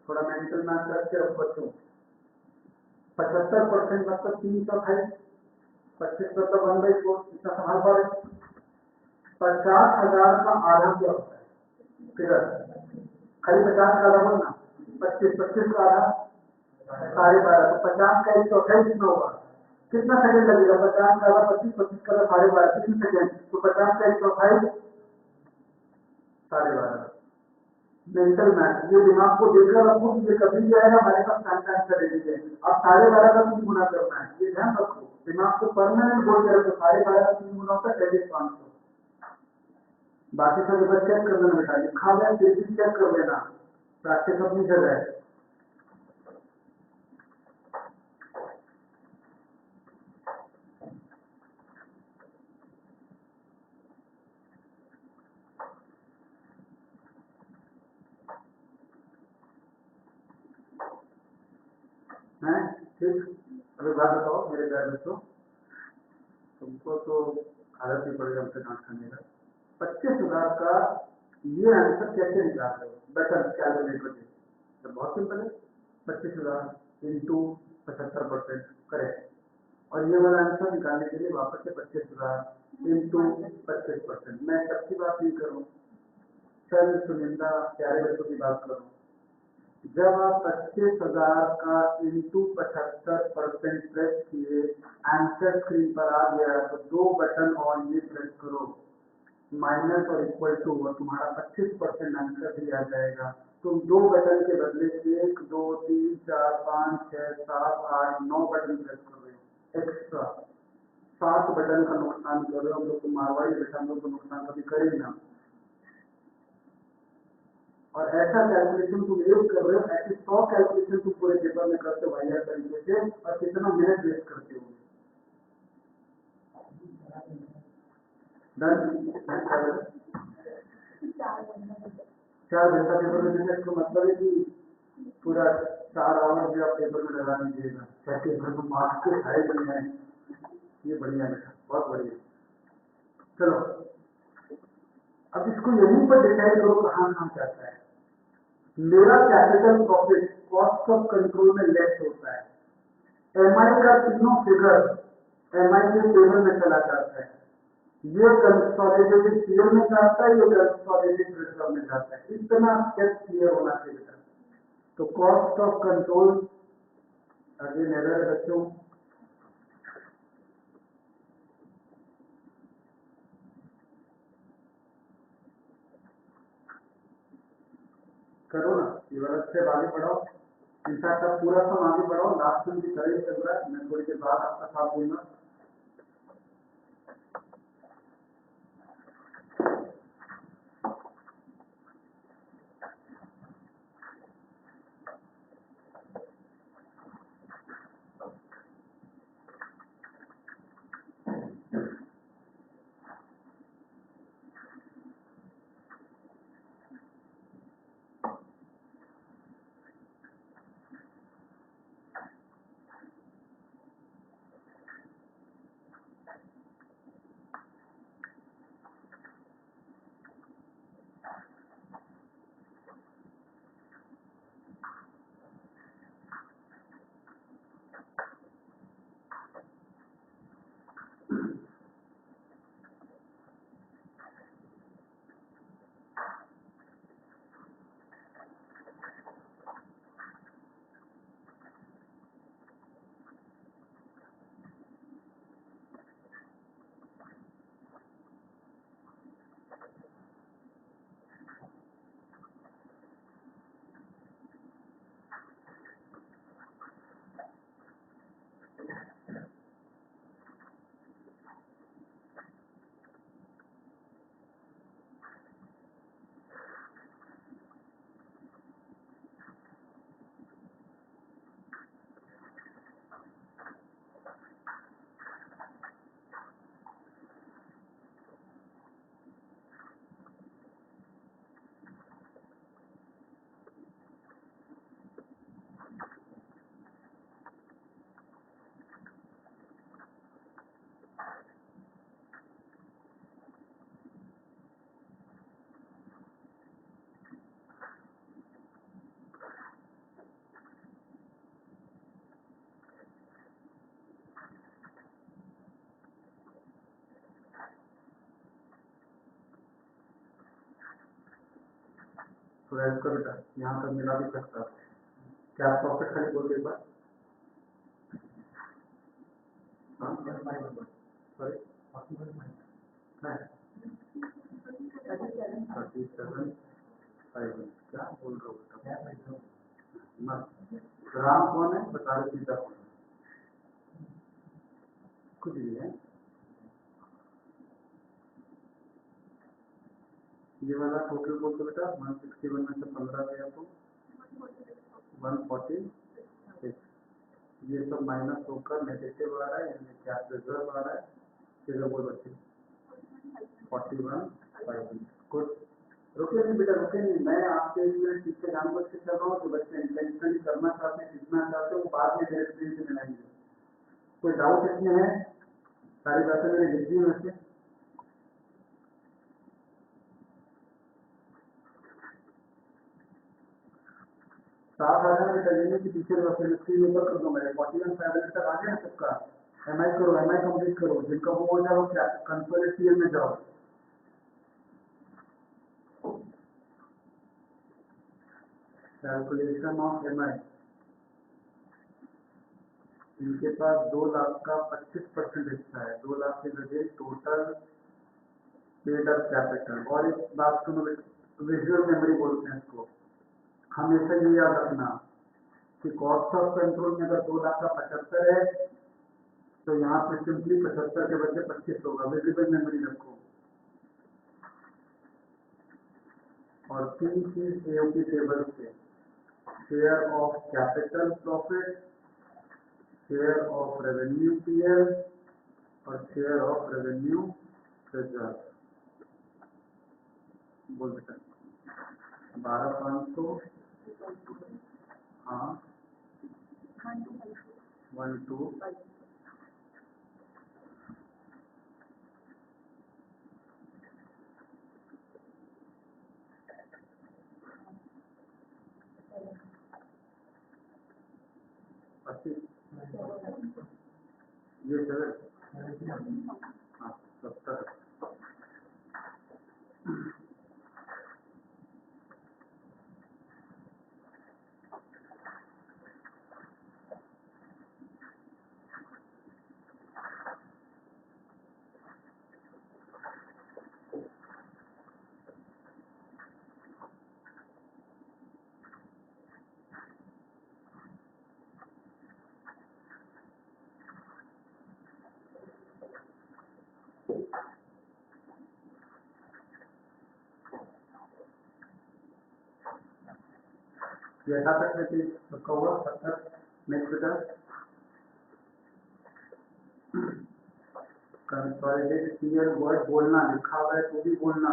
थोड़ा मेंटल मैथ रख के बच्चों, 75% मतलब 328, 25 मतलब 1/4, इतना संभाल पा रहे। 50,000 का आधा क्या होता है? फिगर खाली 50 का आधा बोलना, 25 का आधा 12.5, तो 50 का 128 कितना होगा? कितना सेकंड लगेगा? 50 का आधा 25, 25 का आधा 12.5, कितने सेकंड? तो 50 का 128 12.5। मेंटल मैथ, ये दिमाग को देखकर रखो कि ये कभी भी आएगा हमारे पास टाइम आंसर रेडी है। अब 12.5 का 3 गुना करना है, ये ध्यान रखो, दिमाग को परमानेंट बोल के रखो। 12.5 का 3 गुना होता है 23,500। बाकी सब इधर चेक कर लेना बेटा, लिखा हुआ है फिर भी चेक कर लेना, प्रैक्टिस अपनी जगह है। हैं ठीक। अभी बात बताओ मेरे प्यारे बच्चों, तुमको तो आदत ही पड़ गया हमसे डांट खाने का। 25,000 का ये आंसर कैसे निकाल रहे हो? बेटर कैलकुलेटर से, तो बहुत सिंपल है। 25,000 इंटू 75% करेक्ट। और ये वाला आंसर निकालने के लिए वापस से 25,000 इंटू 25%। मैं सबकी बात नहीं करूँ, चल सुनिंदा प्यारे बच्चों की बात करूँ। जब आप 25,000 का इंटू 75% प्रेस किए, आंसर स्क्रीन पर आ गया, तो दो बटन और ये प्रेस करो, माइनस और इक्वल टू, और तुम्हारा 25% आंसर भी आ जाएगा। तुम दो बटन के बदले 1 2 3 4 5 6 7 8 9 बटन प्रेस कर रहे हो एक्स्ट्रा। 7 बटन का नुकसान कर रहे हो। हम लोग तो मारवाड़ी बेटा, हम लोग तो नुकसान कभी करेंगे ना। और ऐसा कैलकुलेशन तुम एक कर रहे हो, ऐसे 100 कैलकुलेशन तुम पूरे पेपर में करते हो बढ़िया तरीके से, और कितना मिनट वेस्ट करते हो। डन। 4 घंटा पेपर में देने का मतलब है कि पूरा 4 आवर भी आप पेपर में लगा दीजिएगा। 36 तो मार्क्स के हाई बने हैं, ये बढ़िया है, बहुत बढ़िया। चलो अब इसको यहीं पर डिसाइड करो कहाँ कहाँ जाता है। मेरा capital profit cost of control में लेस होता है। एमआई का तीनों फिगर एमआई के टेबल में चला जाता है। ये कंसोलिडेटेड पीएल में जाता है, ये कंसोलिडेटेड रिजर्व में जाता है। इतना स्टेप क्लियर होना चाहिए। तो cost of control again error बच्चों, करो ना, ये वाला स्टेप आगे बढ़ाओ। इनफैक्ट अब पूरा सब आगे बढ़ाओ, लास्ट में भी करे चल रहा है, मैं थोड़ी देर बाद आपका साथ दूंगा। थोड़ा इसका बेटा यहाँ तक मिला भी सकता है। क्या प्रॉफिट खाली बोल एक बार। सॉरी 37 5 क्या बोल रहा हूँ बेटा। राम कौन है बता रहे, सीता कौन है, कुछ भी है। ये वाला टोटल बोल दो बेटा, 161 में से 15 गया तो 146। ये सब माइनस होकर नेगेटिव आ रहा है, यानी क्या रिजर्व आ रहा है, फिर वो बच्चे 41 5। गुड। रुके नहीं बेटा, रुके नहीं, मैं आपके लिए ठीक से जानबूझ के कर रहा हूँ। जो बच्चे इंटेंशनली करना चाहते हैं, सीखना चाहते हैं, वो बाद में मेरे स्क्रीन से मिलाएंगे। कोई डाउट इसमें है? सारी बातें मैंने लिख दी वैसे। साफ आ जाना बेटा, लेने की टीचर बस स्क्रीन ऊपर कर दो मेरे। 41 5 तक आ गया सबका। एमआई करो, एमआई कंप्लीट करो, जिनका वो हो जाओ क्या कंसोलिडेट में जाओ। कैलकुलेशन ऑफ एमआई, इनके पास 2 लाख का 25% हिस्सा है। 2 लाख के बजे टोटल पेड अप कैपिटल। और एक बात सुनो, विजुअल मेमोरी बोलते हैं इसको। हमेशा ये याद रखना कि कॉस्ट ऑफ कंट्रोल में अगर 2 लाख का 75 है तो यहाँ पे सिंपली 75 के बदले 25 होगा। विजिबल मेमोरी रखो। और 3 चीज एओपी टेबल से, share of capital profit, share of revenue PL और शेयर ऑफ रेवेन्यू रिजर्व। बोल बेटा 12,500। हाँ 1 2 80। ये 7। हाँ 70। ये 78 में से सबका हुआ 70। नेक्स्ट बेटा कंसोलिडेटेड पीएल वर्ड बोलना, लिखा हुआ है तो भी बोलना।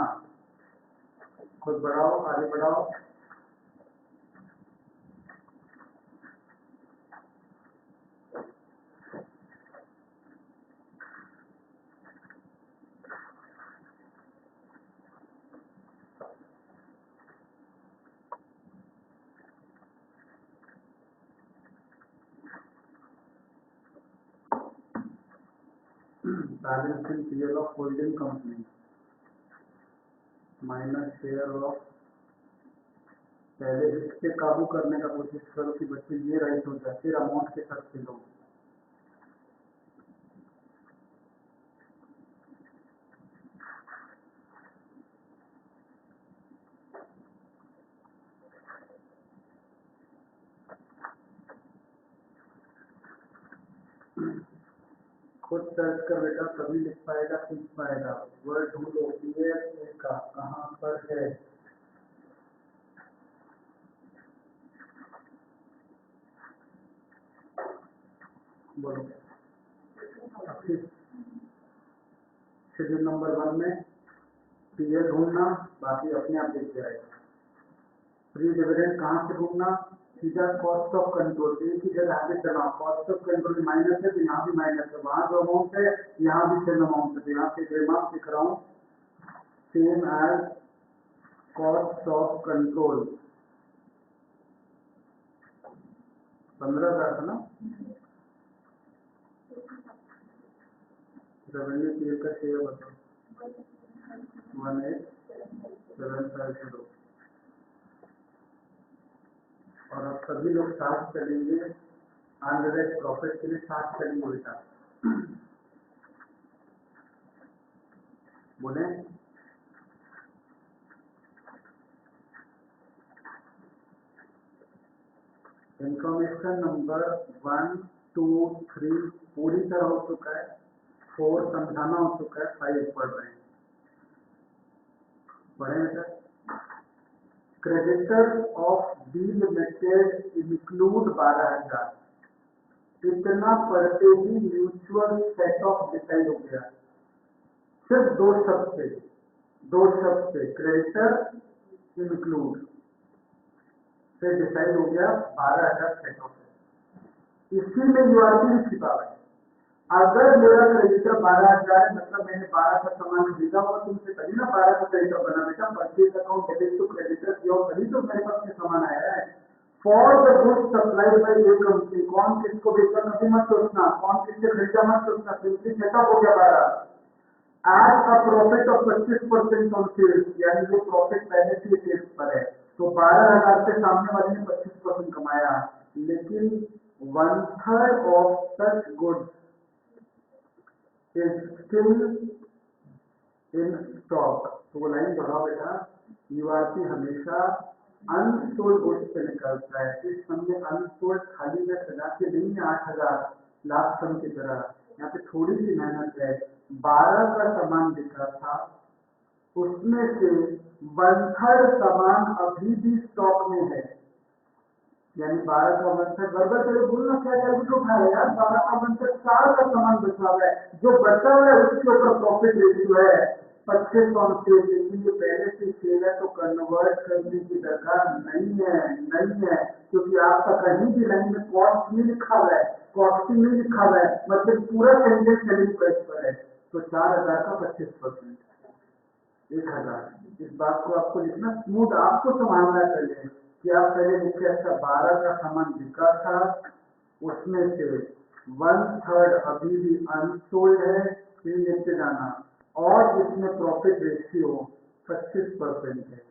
खुद बढ़ाओ, आगे बढ़ाओ। Balancing PL of holding company minus share of. पहले इससे काबू करने का कोशिश करो कि बच्चे ये राइट हो जाए, फिर अमाउंट के साथ खेलो। खुद सर्च कर बेटा, तभी लिख पाएगा, सीख पाएगा। वर्ड ढूंढो, पीएल का कहाँ पर है। बोलो शेड्यूल नंबर 1 में पीएल ढूंढना, बाकी अपने आप दिख जाएगा। प्री डिविडेंड कहाँ से ढूंढना, सीधा कॉस्ट ऑफ कंट्रोल। एक ही जगह आगे चला, कॉस्ट ऑफ कंट्रोल माइनस है तो यहाँ भी माइनस है, वहां जो अमाउंट है यहाँ भी सेम अमाउंट है, तो यहाँ से रिमार्क लिख रहा हूँ same as cost of control. 15,000 था ना। रेवेन्यू पीएल का शेयर बताओ 18750। सभी लोग साथ चलेंगे, अनडिवाइडेड प्रॉफिट के लिए साथ चलेंगे बेटा। बोले इंफॉर्मेशन नंबर 1, 2, 3 पूरी तरह हो चुका है, 4 समझाना हो चुका है, 5 पढ़ रहे हैं। पढ़े बेटा। Creditor of B limited include 12,000। इतना पढ़ते ही म्यूचुअल सेट ऑफ डिसाइड हो गया, सिर्फ दो शब्द से क्रेडिटर इंक्लूड से डिसाइड हो गया 12,000 सेट ऑफ है। इसी में यूआरपी भी छिपा हुआ है। अगर मेरा क्रेडिटर 12,000 है, मतलब मैंने 12 का सामान खरीदा होगा तुमसे, तभी ना 12 का क्रेडिटर बना बेटा। Purchase account debit to creditor किया हो तभी तो मेरे पास में सामान आया है। For the goods supplied by A company, कौन किसको बेचा नहीं मत सोचना, कौन किससे खरीदा मत सोचना, सिंपली सेटअप हो गया 12। As a profit of 25% on sales, यानी जो प्रॉफिट पहले से सेल्स पर है। तो 12,000 से सामने वाले ने 25% कमाया, लेकिन 1/3 of such goods is still in stock. तो वो लाइन दोहराओ बेटा। यूआरपी हमेशा अनसोल्ड गुड्स से निकलता है। इस समय अनसोल्ड खाली में सजा के नहीं है 8,000 लाख सम की तरह। यहाँ पे थोड़ी सी मेहनत है। 12 का सामान बिका था, उसमें से 1/3 सामान अभी भी स्टॉक में है, यानी 12 का 1/3 बराबर चले बोलना क्या कैलकुलेट उठा है यार। 12 का 1/3 4 का सामान बचा हुआ है, जो बचा हुआ है उसके ऊपर प्रॉफिट रेशियो है 25 से, लेकिन जो पहले से सेल है तो कन्वर्ट करने की दरकार नहीं है, क्योंकि आपका कहीं भी लाइन में कॉस्ट नहीं लिखा हुआ है, कॉस्टिंग नहीं लिखा हुआ है, मतलब पूरा सेंटेंस सेलिंग प्राइस पर है। तो 4,000 का 25%, 1,000। इस बात को आपको लिखना, स्मूथ आपको संभालना है पहले कि आप पहले लिखे अच्छा 12 का सामान बिका था, उसमें से 1/3 अभी भी अनसोल्ड है, फिर लेते जाना, और इसमें प्रॉफिट रेशियो 25% है।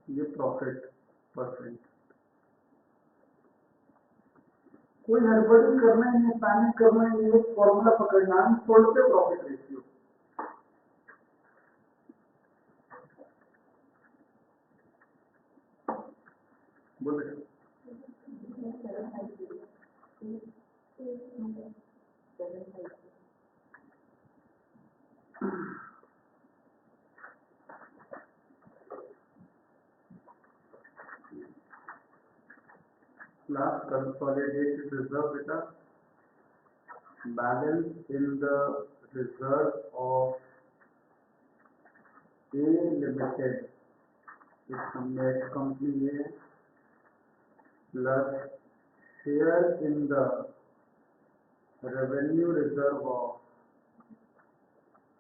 ये प्रॉफिट परसेंट, कोई हड़बड़ी करना ही नहीं, पैनिक करना ही नहीं, एक फॉर्मूला पकड़ना, अनसोल्ड पे प्रॉफिट रेशियो। बोले last consolidated reserve beta, balance in the reserve of A limited, इस नेट कंपनी है, plus share in the revenue reserve of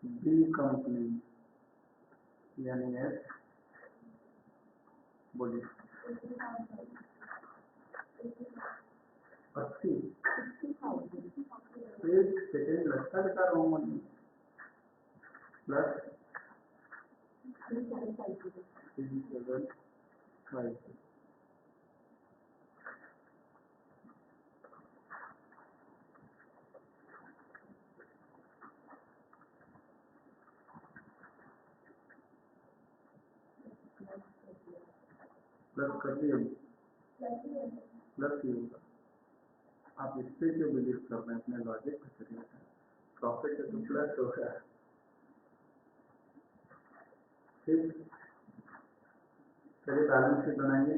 B company, यानी एस। बोलिए 80। एक सेकेंड लगता बता रहा हूँ मैं, प्लस 3750, प्लस कर दिए, प्लस ही होगा। आप इस पे क्यों बिलीव कर रहे हैं, अपने लॉजिक पे चलिए। प्रॉफिट तो प्लस होगा, ठीक। चलिए बैलेंस शीट बनाएंगे।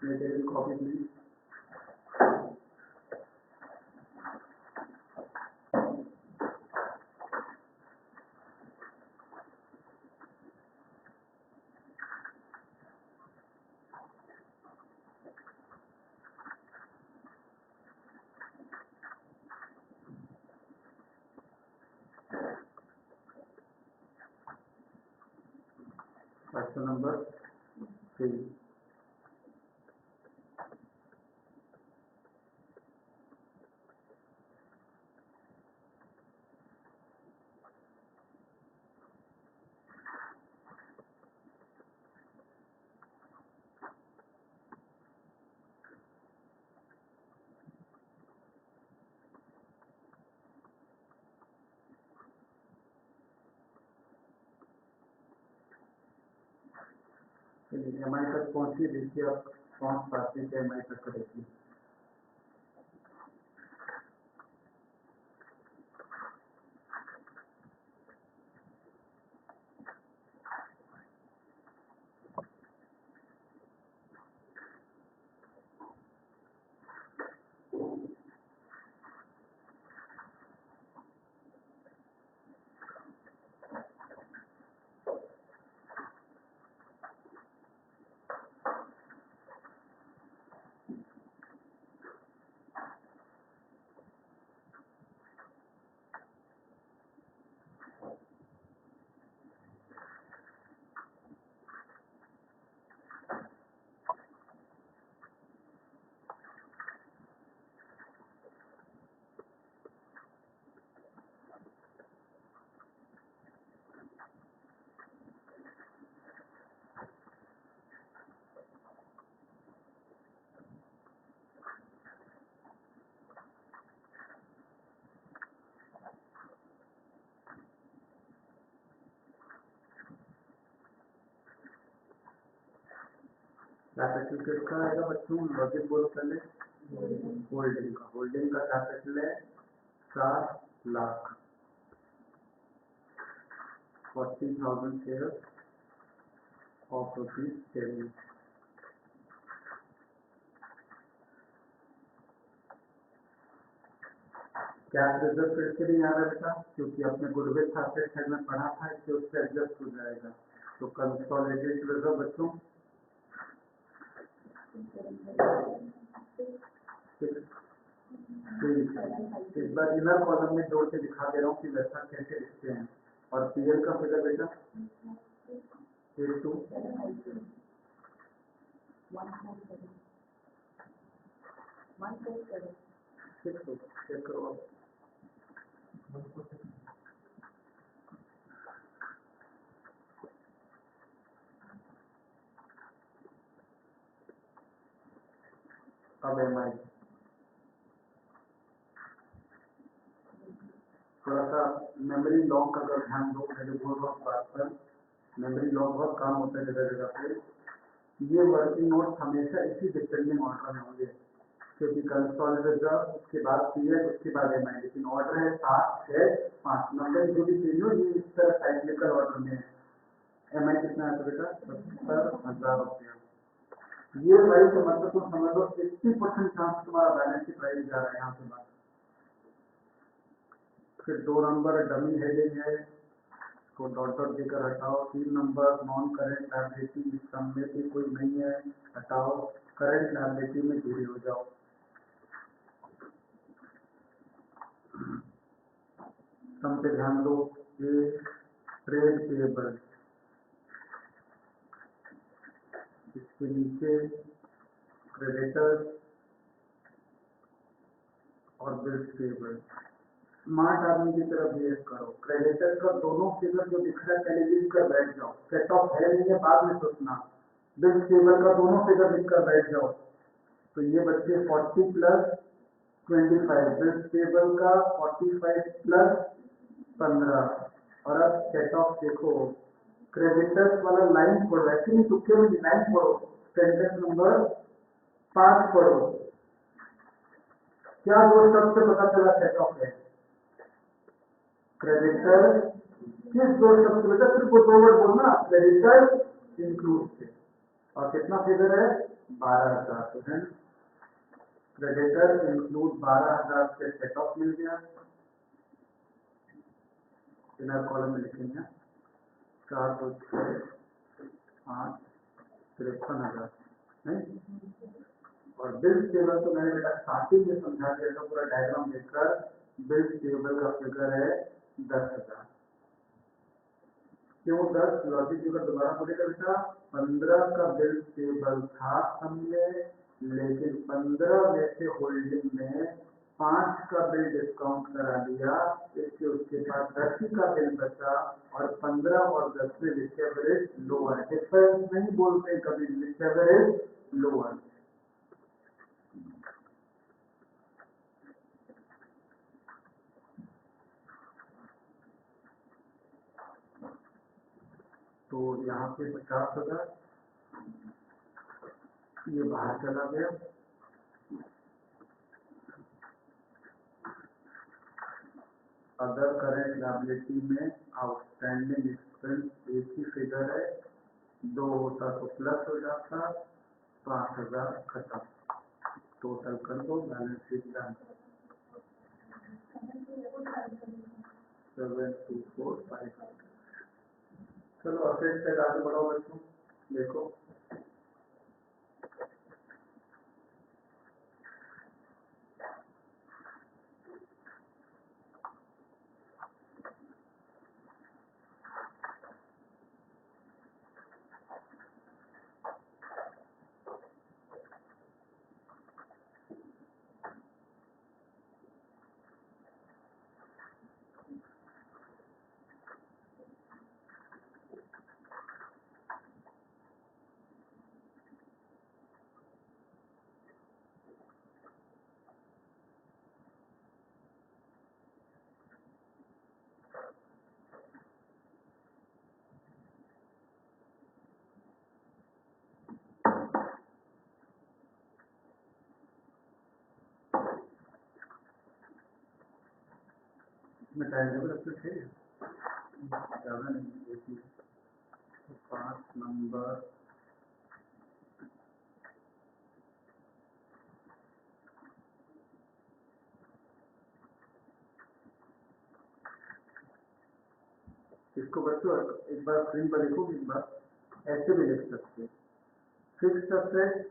मेरे कॉपी प्लीज। क्वेश्चन नंबर 3, चलिए एम आई तक पहुँचिए, देखिए आप पहुँच पाते थे एम आई तक करेक्टली। कैपिटल किसका आएगा बच्चों, लॉजिक बोलो पहले। होल्डिंग का कैपिटल है 7 lakh, 40,000 share of ₹10। Cash reserve फिर से नहीं आ रहा बेटा, क्योंकि अपने गुडविल एसेट साइड में पढ़ा था, इससे उससे एडजस्ट हो जाएगा। तो कंसोलिडेटेड रिजर्व बच्चों इस बार इनर कॉलम में जोड़ के दिखा दे रहा हूँ कि वैसा कैसे लिखते हैं। और पीएल का फिगर बेटा 82 चेक करो आप। अब एम आई थोड़ा सा मेमोरी लॉक का अगर ध्यान दो, मैंने बोल रहा हूँ बात पर, मेमोरी लॉक बहुत काम होता है जगह जगह पे। ये वर्किंग नोट हमेशा इसी डिसेंडिंग ऑर्डर में होंगे, क्योंकि कंसोलिडेटेड रिजर्व उसके बाद पीएल उसके बाद एम आई, लेकिन ऑर्डर है 7, 6, 5 नंबर जो भी चेंज हो, ये इस तरह साइक्लिकल ऑर्डर में है। एम आई कितना है बेटा 70,000 रुपया। ये प्राइस का मतलब तो समझ लो 80% चांस तुम्हारा बैलेंस शीट प्राइस जा रहा है यहाँ से बात। फिर 2 नंबर डमी हेडिंग है, तो डॉट डॉट देकर हटाओ। 3 नंबर नॉन करेंट लायबिलिटी, सम में भी कोई नहीं है, हटाओ। करंट लायबिलिटी में जुड़े हो जाओ। सम पे ध्यान दो, ये ट्रेड पेएबल, इसके नीचे क्रेडिटर्स और बिल्स पेएबल। स्मार्ट आदमी की तरफ बिहेव करो। क्रेडिटर का दोनों फिगर जो दिख रहा है पहले लिख कर बैठ जाओ, सेट ऑफ है नहीं है बाद में सोचना। बिल्स पेएबल का दोनों फिगर लिख कर बैठ जाओ। तो ये बच्चे 40 + 25, बिल्स पेएबल का 45 + 15। और अब सेट ऑफ देखो, क्रेडिटर्स वाला लाइन पढ़ो, ऐसे नहीं तुक्के में लाइन पढ़ो। सेंटेंस नंबर 5 पढ़ो। क्या दो शब्द से पता चला सेट ऑफ है? क्रेडिटर किस दो शब्द बेटा, सिर्फ वो 2 वर्ड बोलना, क्रेडिटर इंक्लूड से। और कितना फिगर है 12,000। क्रेडिटर इंक्लूड 12,000 से सेट ऑफ मिल गया। इनर कॉलम में लिखेंगे 4, 2, 6, 8, 53,000 नहीं। और बिल्स टेबल तो मैंने बेटा स्टार्टिंग में समझा दिया था, पूरा डायग्राम देखकर। बिल्स टेबल का फिगर है 10,000। क्यों 10? लॉजिक अगर दोबारा बोलेगा बेटा, 15 का बिल्स टेबल था हमने, लेकिन 15 में से होल्डिंग में 5 का बिल डिस्काउंट करा दिया, इससे उसके पास 10 का बिल बचा। और 15 और 10 में रिकवरेज लोअर, डिफरेंस नहीं बोलते कभी, रिकवरेज लोअर। तो यहाँ पे 50,000 ये बाहर चला गया। अदर करेंट लायबिलिटी में आउटस्टैंडिंग एक्सपेंस एक ही फिगर है, 2 होता तो प्लस हो जाता, 5000 खत्म। टोटल कर दो, बैलेंस शीट डन। 7245। चलो असेट से आगे बढ़ो बच्चों, देखो इसमें टाइम टेबल अपने थे ज़्यादा नहीं देखिए। तो 5 नंबर इसको बच्चों एक बार स्क्रीन पर लिखो, एक बार ऐसे भी लिख सकते हैं। फिक्स्ड असेट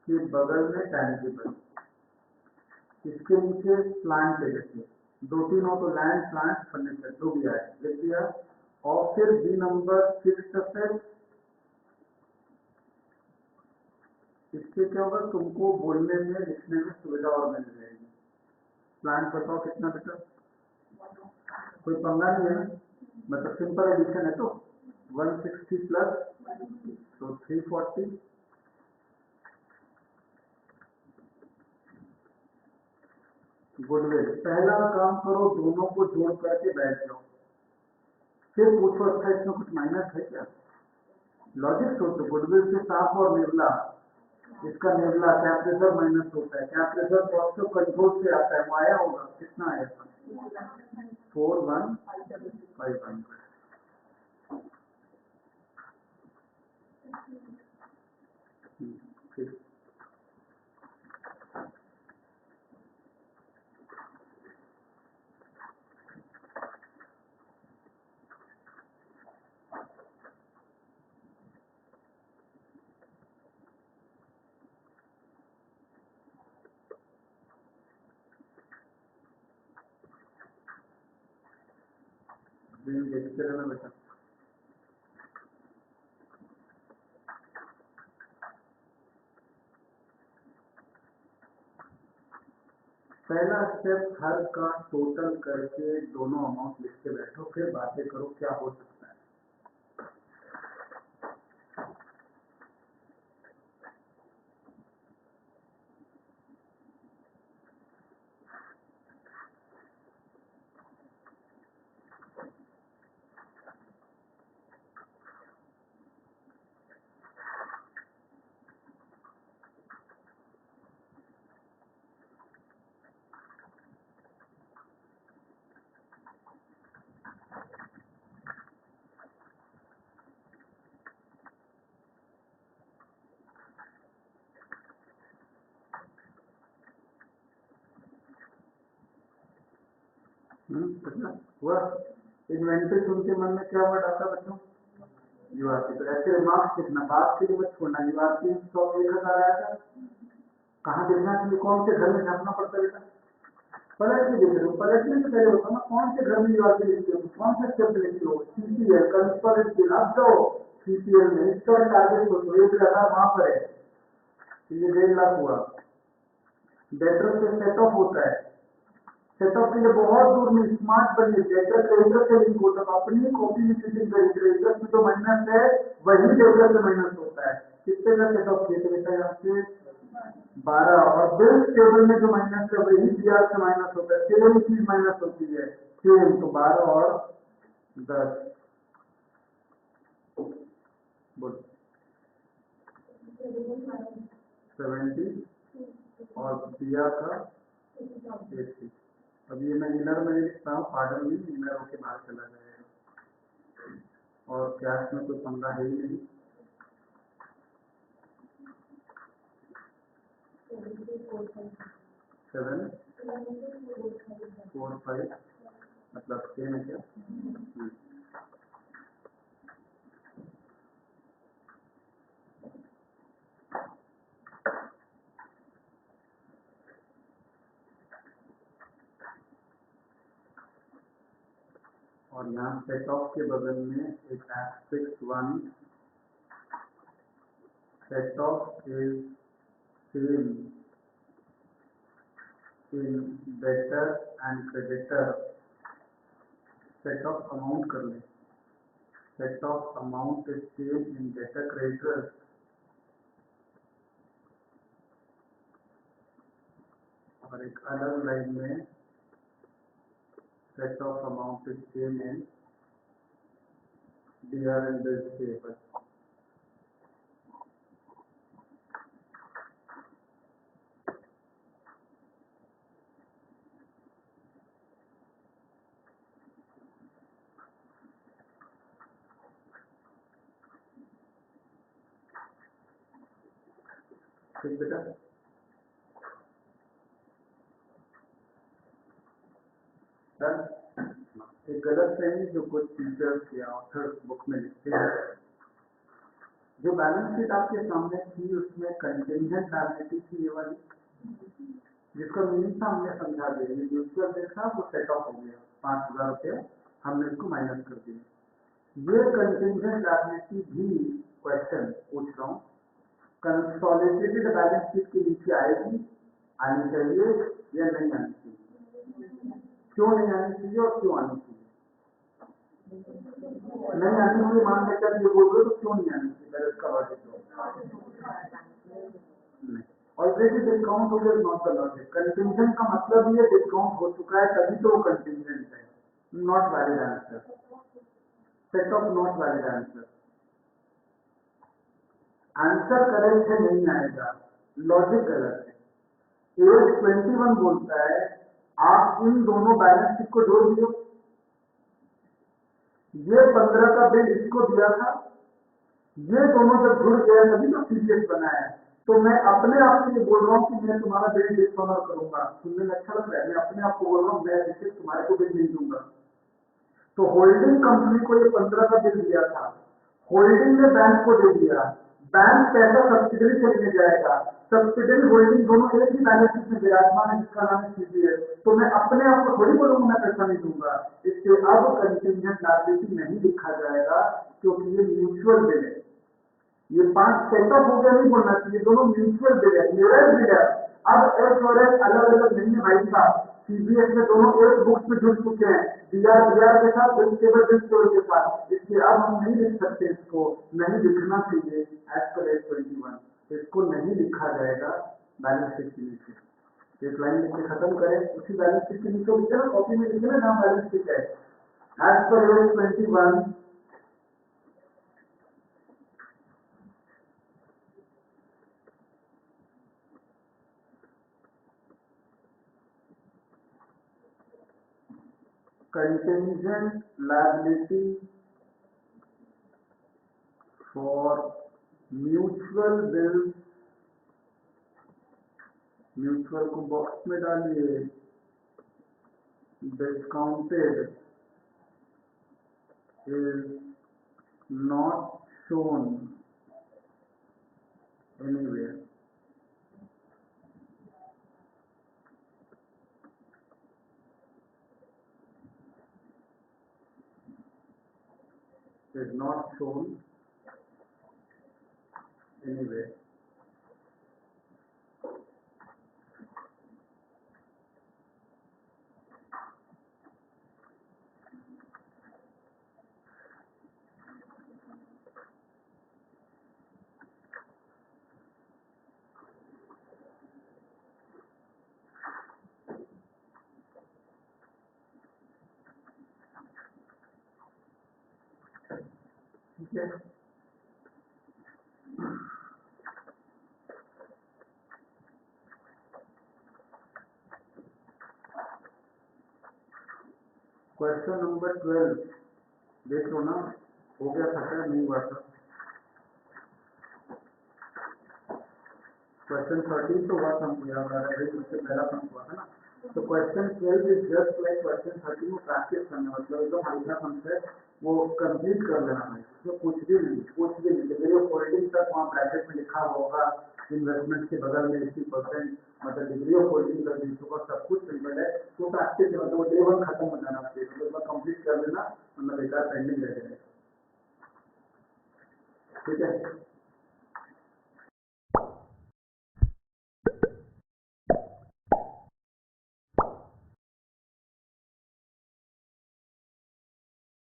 के बगल में टैंजिबल, इसके नीचे प्लांट पे लिखिए, 2-3 हो तो लैंड, प्लांट, फर्नीचर जो भी आए लिख दिया। और फिर बी नंबर फिक्स्ड असेट, इससे क्या होगा, तुमको बोलने में लिखने में सुविधा और मिल जाएगी। प्लांट बताओ कितना बेटा, कोई पंगा नहीं है ना, मतलब सिंपल एडिशन है। तो 160 प्लस तो 340। गुडविल, पहला काम करो दोनों को जोड़ करके बैठ जाओ, फिर पूछो अच्छा इसमें कुछ माइनस है क्या। लॉजिक सोचो, गुडविल से साफ और निर्मला, इसका निर्मला क्या प्रेशर माइनस होता है, क्या प्रेशर कॉस्ट ऑफ कंट्रोल से आता है, वो आया होगा, कितना आया था 41,500। ठीक, देखते रहना बेटा। पहला स्टेप हर का टोटल करके दोनों अमाउंट लिख के बैठो, फिर बातें करो क्या हो सकता है। हुआ इन्वेंट्री सुन के मन में क्या वर्ड आता बच्चों, युवार्थी। तो ऐसे रिमार्क्स लिखना, बात के लिए मत छोड़ना। युवार्थी 100-1000 आया था, कहाँ देखना चाहिए, कौन से घर में छापना पड़ता है बेटा, पलट के देख रहे हो, पलटने से पहले बताओ ना कौन से घर में युवार्थी लिखते हो, कौन से शब्द लिखते हो। सीपीएल कंसोलिडेटेड, अब जाओ सीपीएल में इसका टारगेट सोचो, 1,000 वहां पर है, ये 1.5 लाख हुआ। डेटर से सेट ऑफ होता है, सेटअप के लिए बहुत दूर में स्मार्ट बनिए, डेटर डेटर से लिंक होता है, अपनी कॉपी में फिटिंग करिए, डेटर में जो माइनस है वही डेटर से माइनस होता है। कितने का सेटअप किए थे बेटा यहाँ से 12, और बिल टेबल में जो माइनस है वही बीआर से माइनस होता है, सेम चीज माइनस होती है, सेम। तो 12 और 10 बोलो 70 और दिया का 80। अब ये मैं इनर में लिखता हूँ, पार्डन में इनर होके बाहर चला जाएगा और कैश में कोई पंगा है ही नहीं। 745 मतलब सेम है क्या? और यहाँ सेट ऑफ के बगल में एक aspect 1, set of is same in debtor and creditor. Set of amount कर ले, set of amount is same in debtor creditor. और एक अलग लाइन में set of amount is same in DR and bills payable। ठीक बेटा, एक गलत फहमी जो कुछ टीचर्स या ऑथर्स बुक में लिखते हैं, जो बैलेंस शीट आपके सामने थी उसमें कंटिंजेंट लायबिलिटी थी ये वाली, जिसका मीनिंग था हमने समझा दिया। ये म्यूचुअल देखा वो सेट ऑफ हो गया, 5000 रुपये हमने इसको माइनस कर दिया। ये कंटिंजेंट लायबिलिटी भी क्वेश्चन पूछ रहा हूँ, कंसोलिडेटेड बैलेंस शीट के नीचे आएगी, आनी चाहिए या नहीं आनी चाहिए? क्यों नहीं आनी चाहिए और क्यों आनी चाहिए? नहीं आनी चाहिए मान लेकर ये बोल रहे हो तो क्यों नहीं आनी चाहिए, पहले उसका लॉजिक दो। ऑलरेडी डिस्काउंट हो गया, नॉट द लॉजिक। कंटिंजेंट का मतलब ये डिस्काउंट हो चुका है तभी तो वो कंटिंजेंट है, not valid answer. Set of not valid answer. Answer correct है, नहीं आएगा, लॉजिक गलत है। 821 बोलता है आप इन दोनों बैलेंस शीट को जोड़ दियो, ये 15 का बिल इसको दिया था, ये दोनों जब जुड़ गया तभी तो सीरियस बना है। तो मैं अपने आप से ये बोल रहा हूँ कि मैं तुम्हारा बिल डिसऑनर करूंगा, सुनने में अच्छा लग रहा है, मैं अपने आप को बोल रहा हूँ मैं रिसिप्ट तुम्हारे को बिल नहीं दूंगा। तो होल्डिंग कंपनी को ये 15 का बिल दिया था, होल्डिंग ने बैंक को दे दिया, बैंक पैसा सब्सिडरी से लेने जाएगा, सब्सिडरी होल्डिंग दोनों एक ही बैलेंस शीट में विराजमान है जिसका नाम है सीपीएफ। तो मैं अपने आप को थोड़ी बोलूंगा मैं पैसा नहीं दूंगा। इससे अब कंटिंजेंट लायबिलिटी नहीं लिखा जाएगा क्योंकि ये म्यूचुअल बिल है। ये 5 सेटअप हो गया नहीं बोलना चाहिए, दोनों म्यूचुअल बिल है, मिरर बिल है। अब एस और एस अलग अलग नहीं है भाई साहब, सीबीएस में दोनों एक बुक्स में जुड़ चुके हैं, डीआर के साथ वेजिटेबल बिल स्टोर के साथ। इसलिए अब हम नहीं लिख सकते, इसको नहीं लिखना चाहिए एज पर 821, इसको नहीं लिखा जाएगा बैलेंस शीट के नीचे। एक लाइन लिख के खत्म करें, उसी बैलेंस शीट के नीचे लिखे ना, कॉपी में लिखे ना जहाँ बैलेंस शीट है, as per 821 contingent liability for mutual bills, mutual को बॉक्स में डालिए, discounted is not shown anywhere. is not shown anywhere। ठीक है, क्वेश्चन नंबर 12 देख लो ना, हो गया था क्या, नहीं हुआ था। क्वेश्चन 13 तो हुआ था, हमको याद आ रहा है, उससे पहला पंक्ति हुआ था ना। तो question 12 is just like question 13 को प्रैक्टिस करने, मतलब एकदम हल्का कंसेप्ट वो कंप्लीट कर लेना है, उसमें कुछ भी नहीं डिग्री ऑफ होल्डिंग तक वहाँ ब्रैकेट में लिखा हुआ होगा, इन्वेस्टमेंट के बगल में 80% मतलब डिग्री ऑफ होल्डिंग कर दी, तो सब कुछ सिंपल है। तो प्रैक्टिस मतलब वो डे 1 खत्म हो जाना चाहिए, मतलब कंप्लीट कर लेना, मतलब बेकार पेंडिंग रह जाएगा। ठीक है।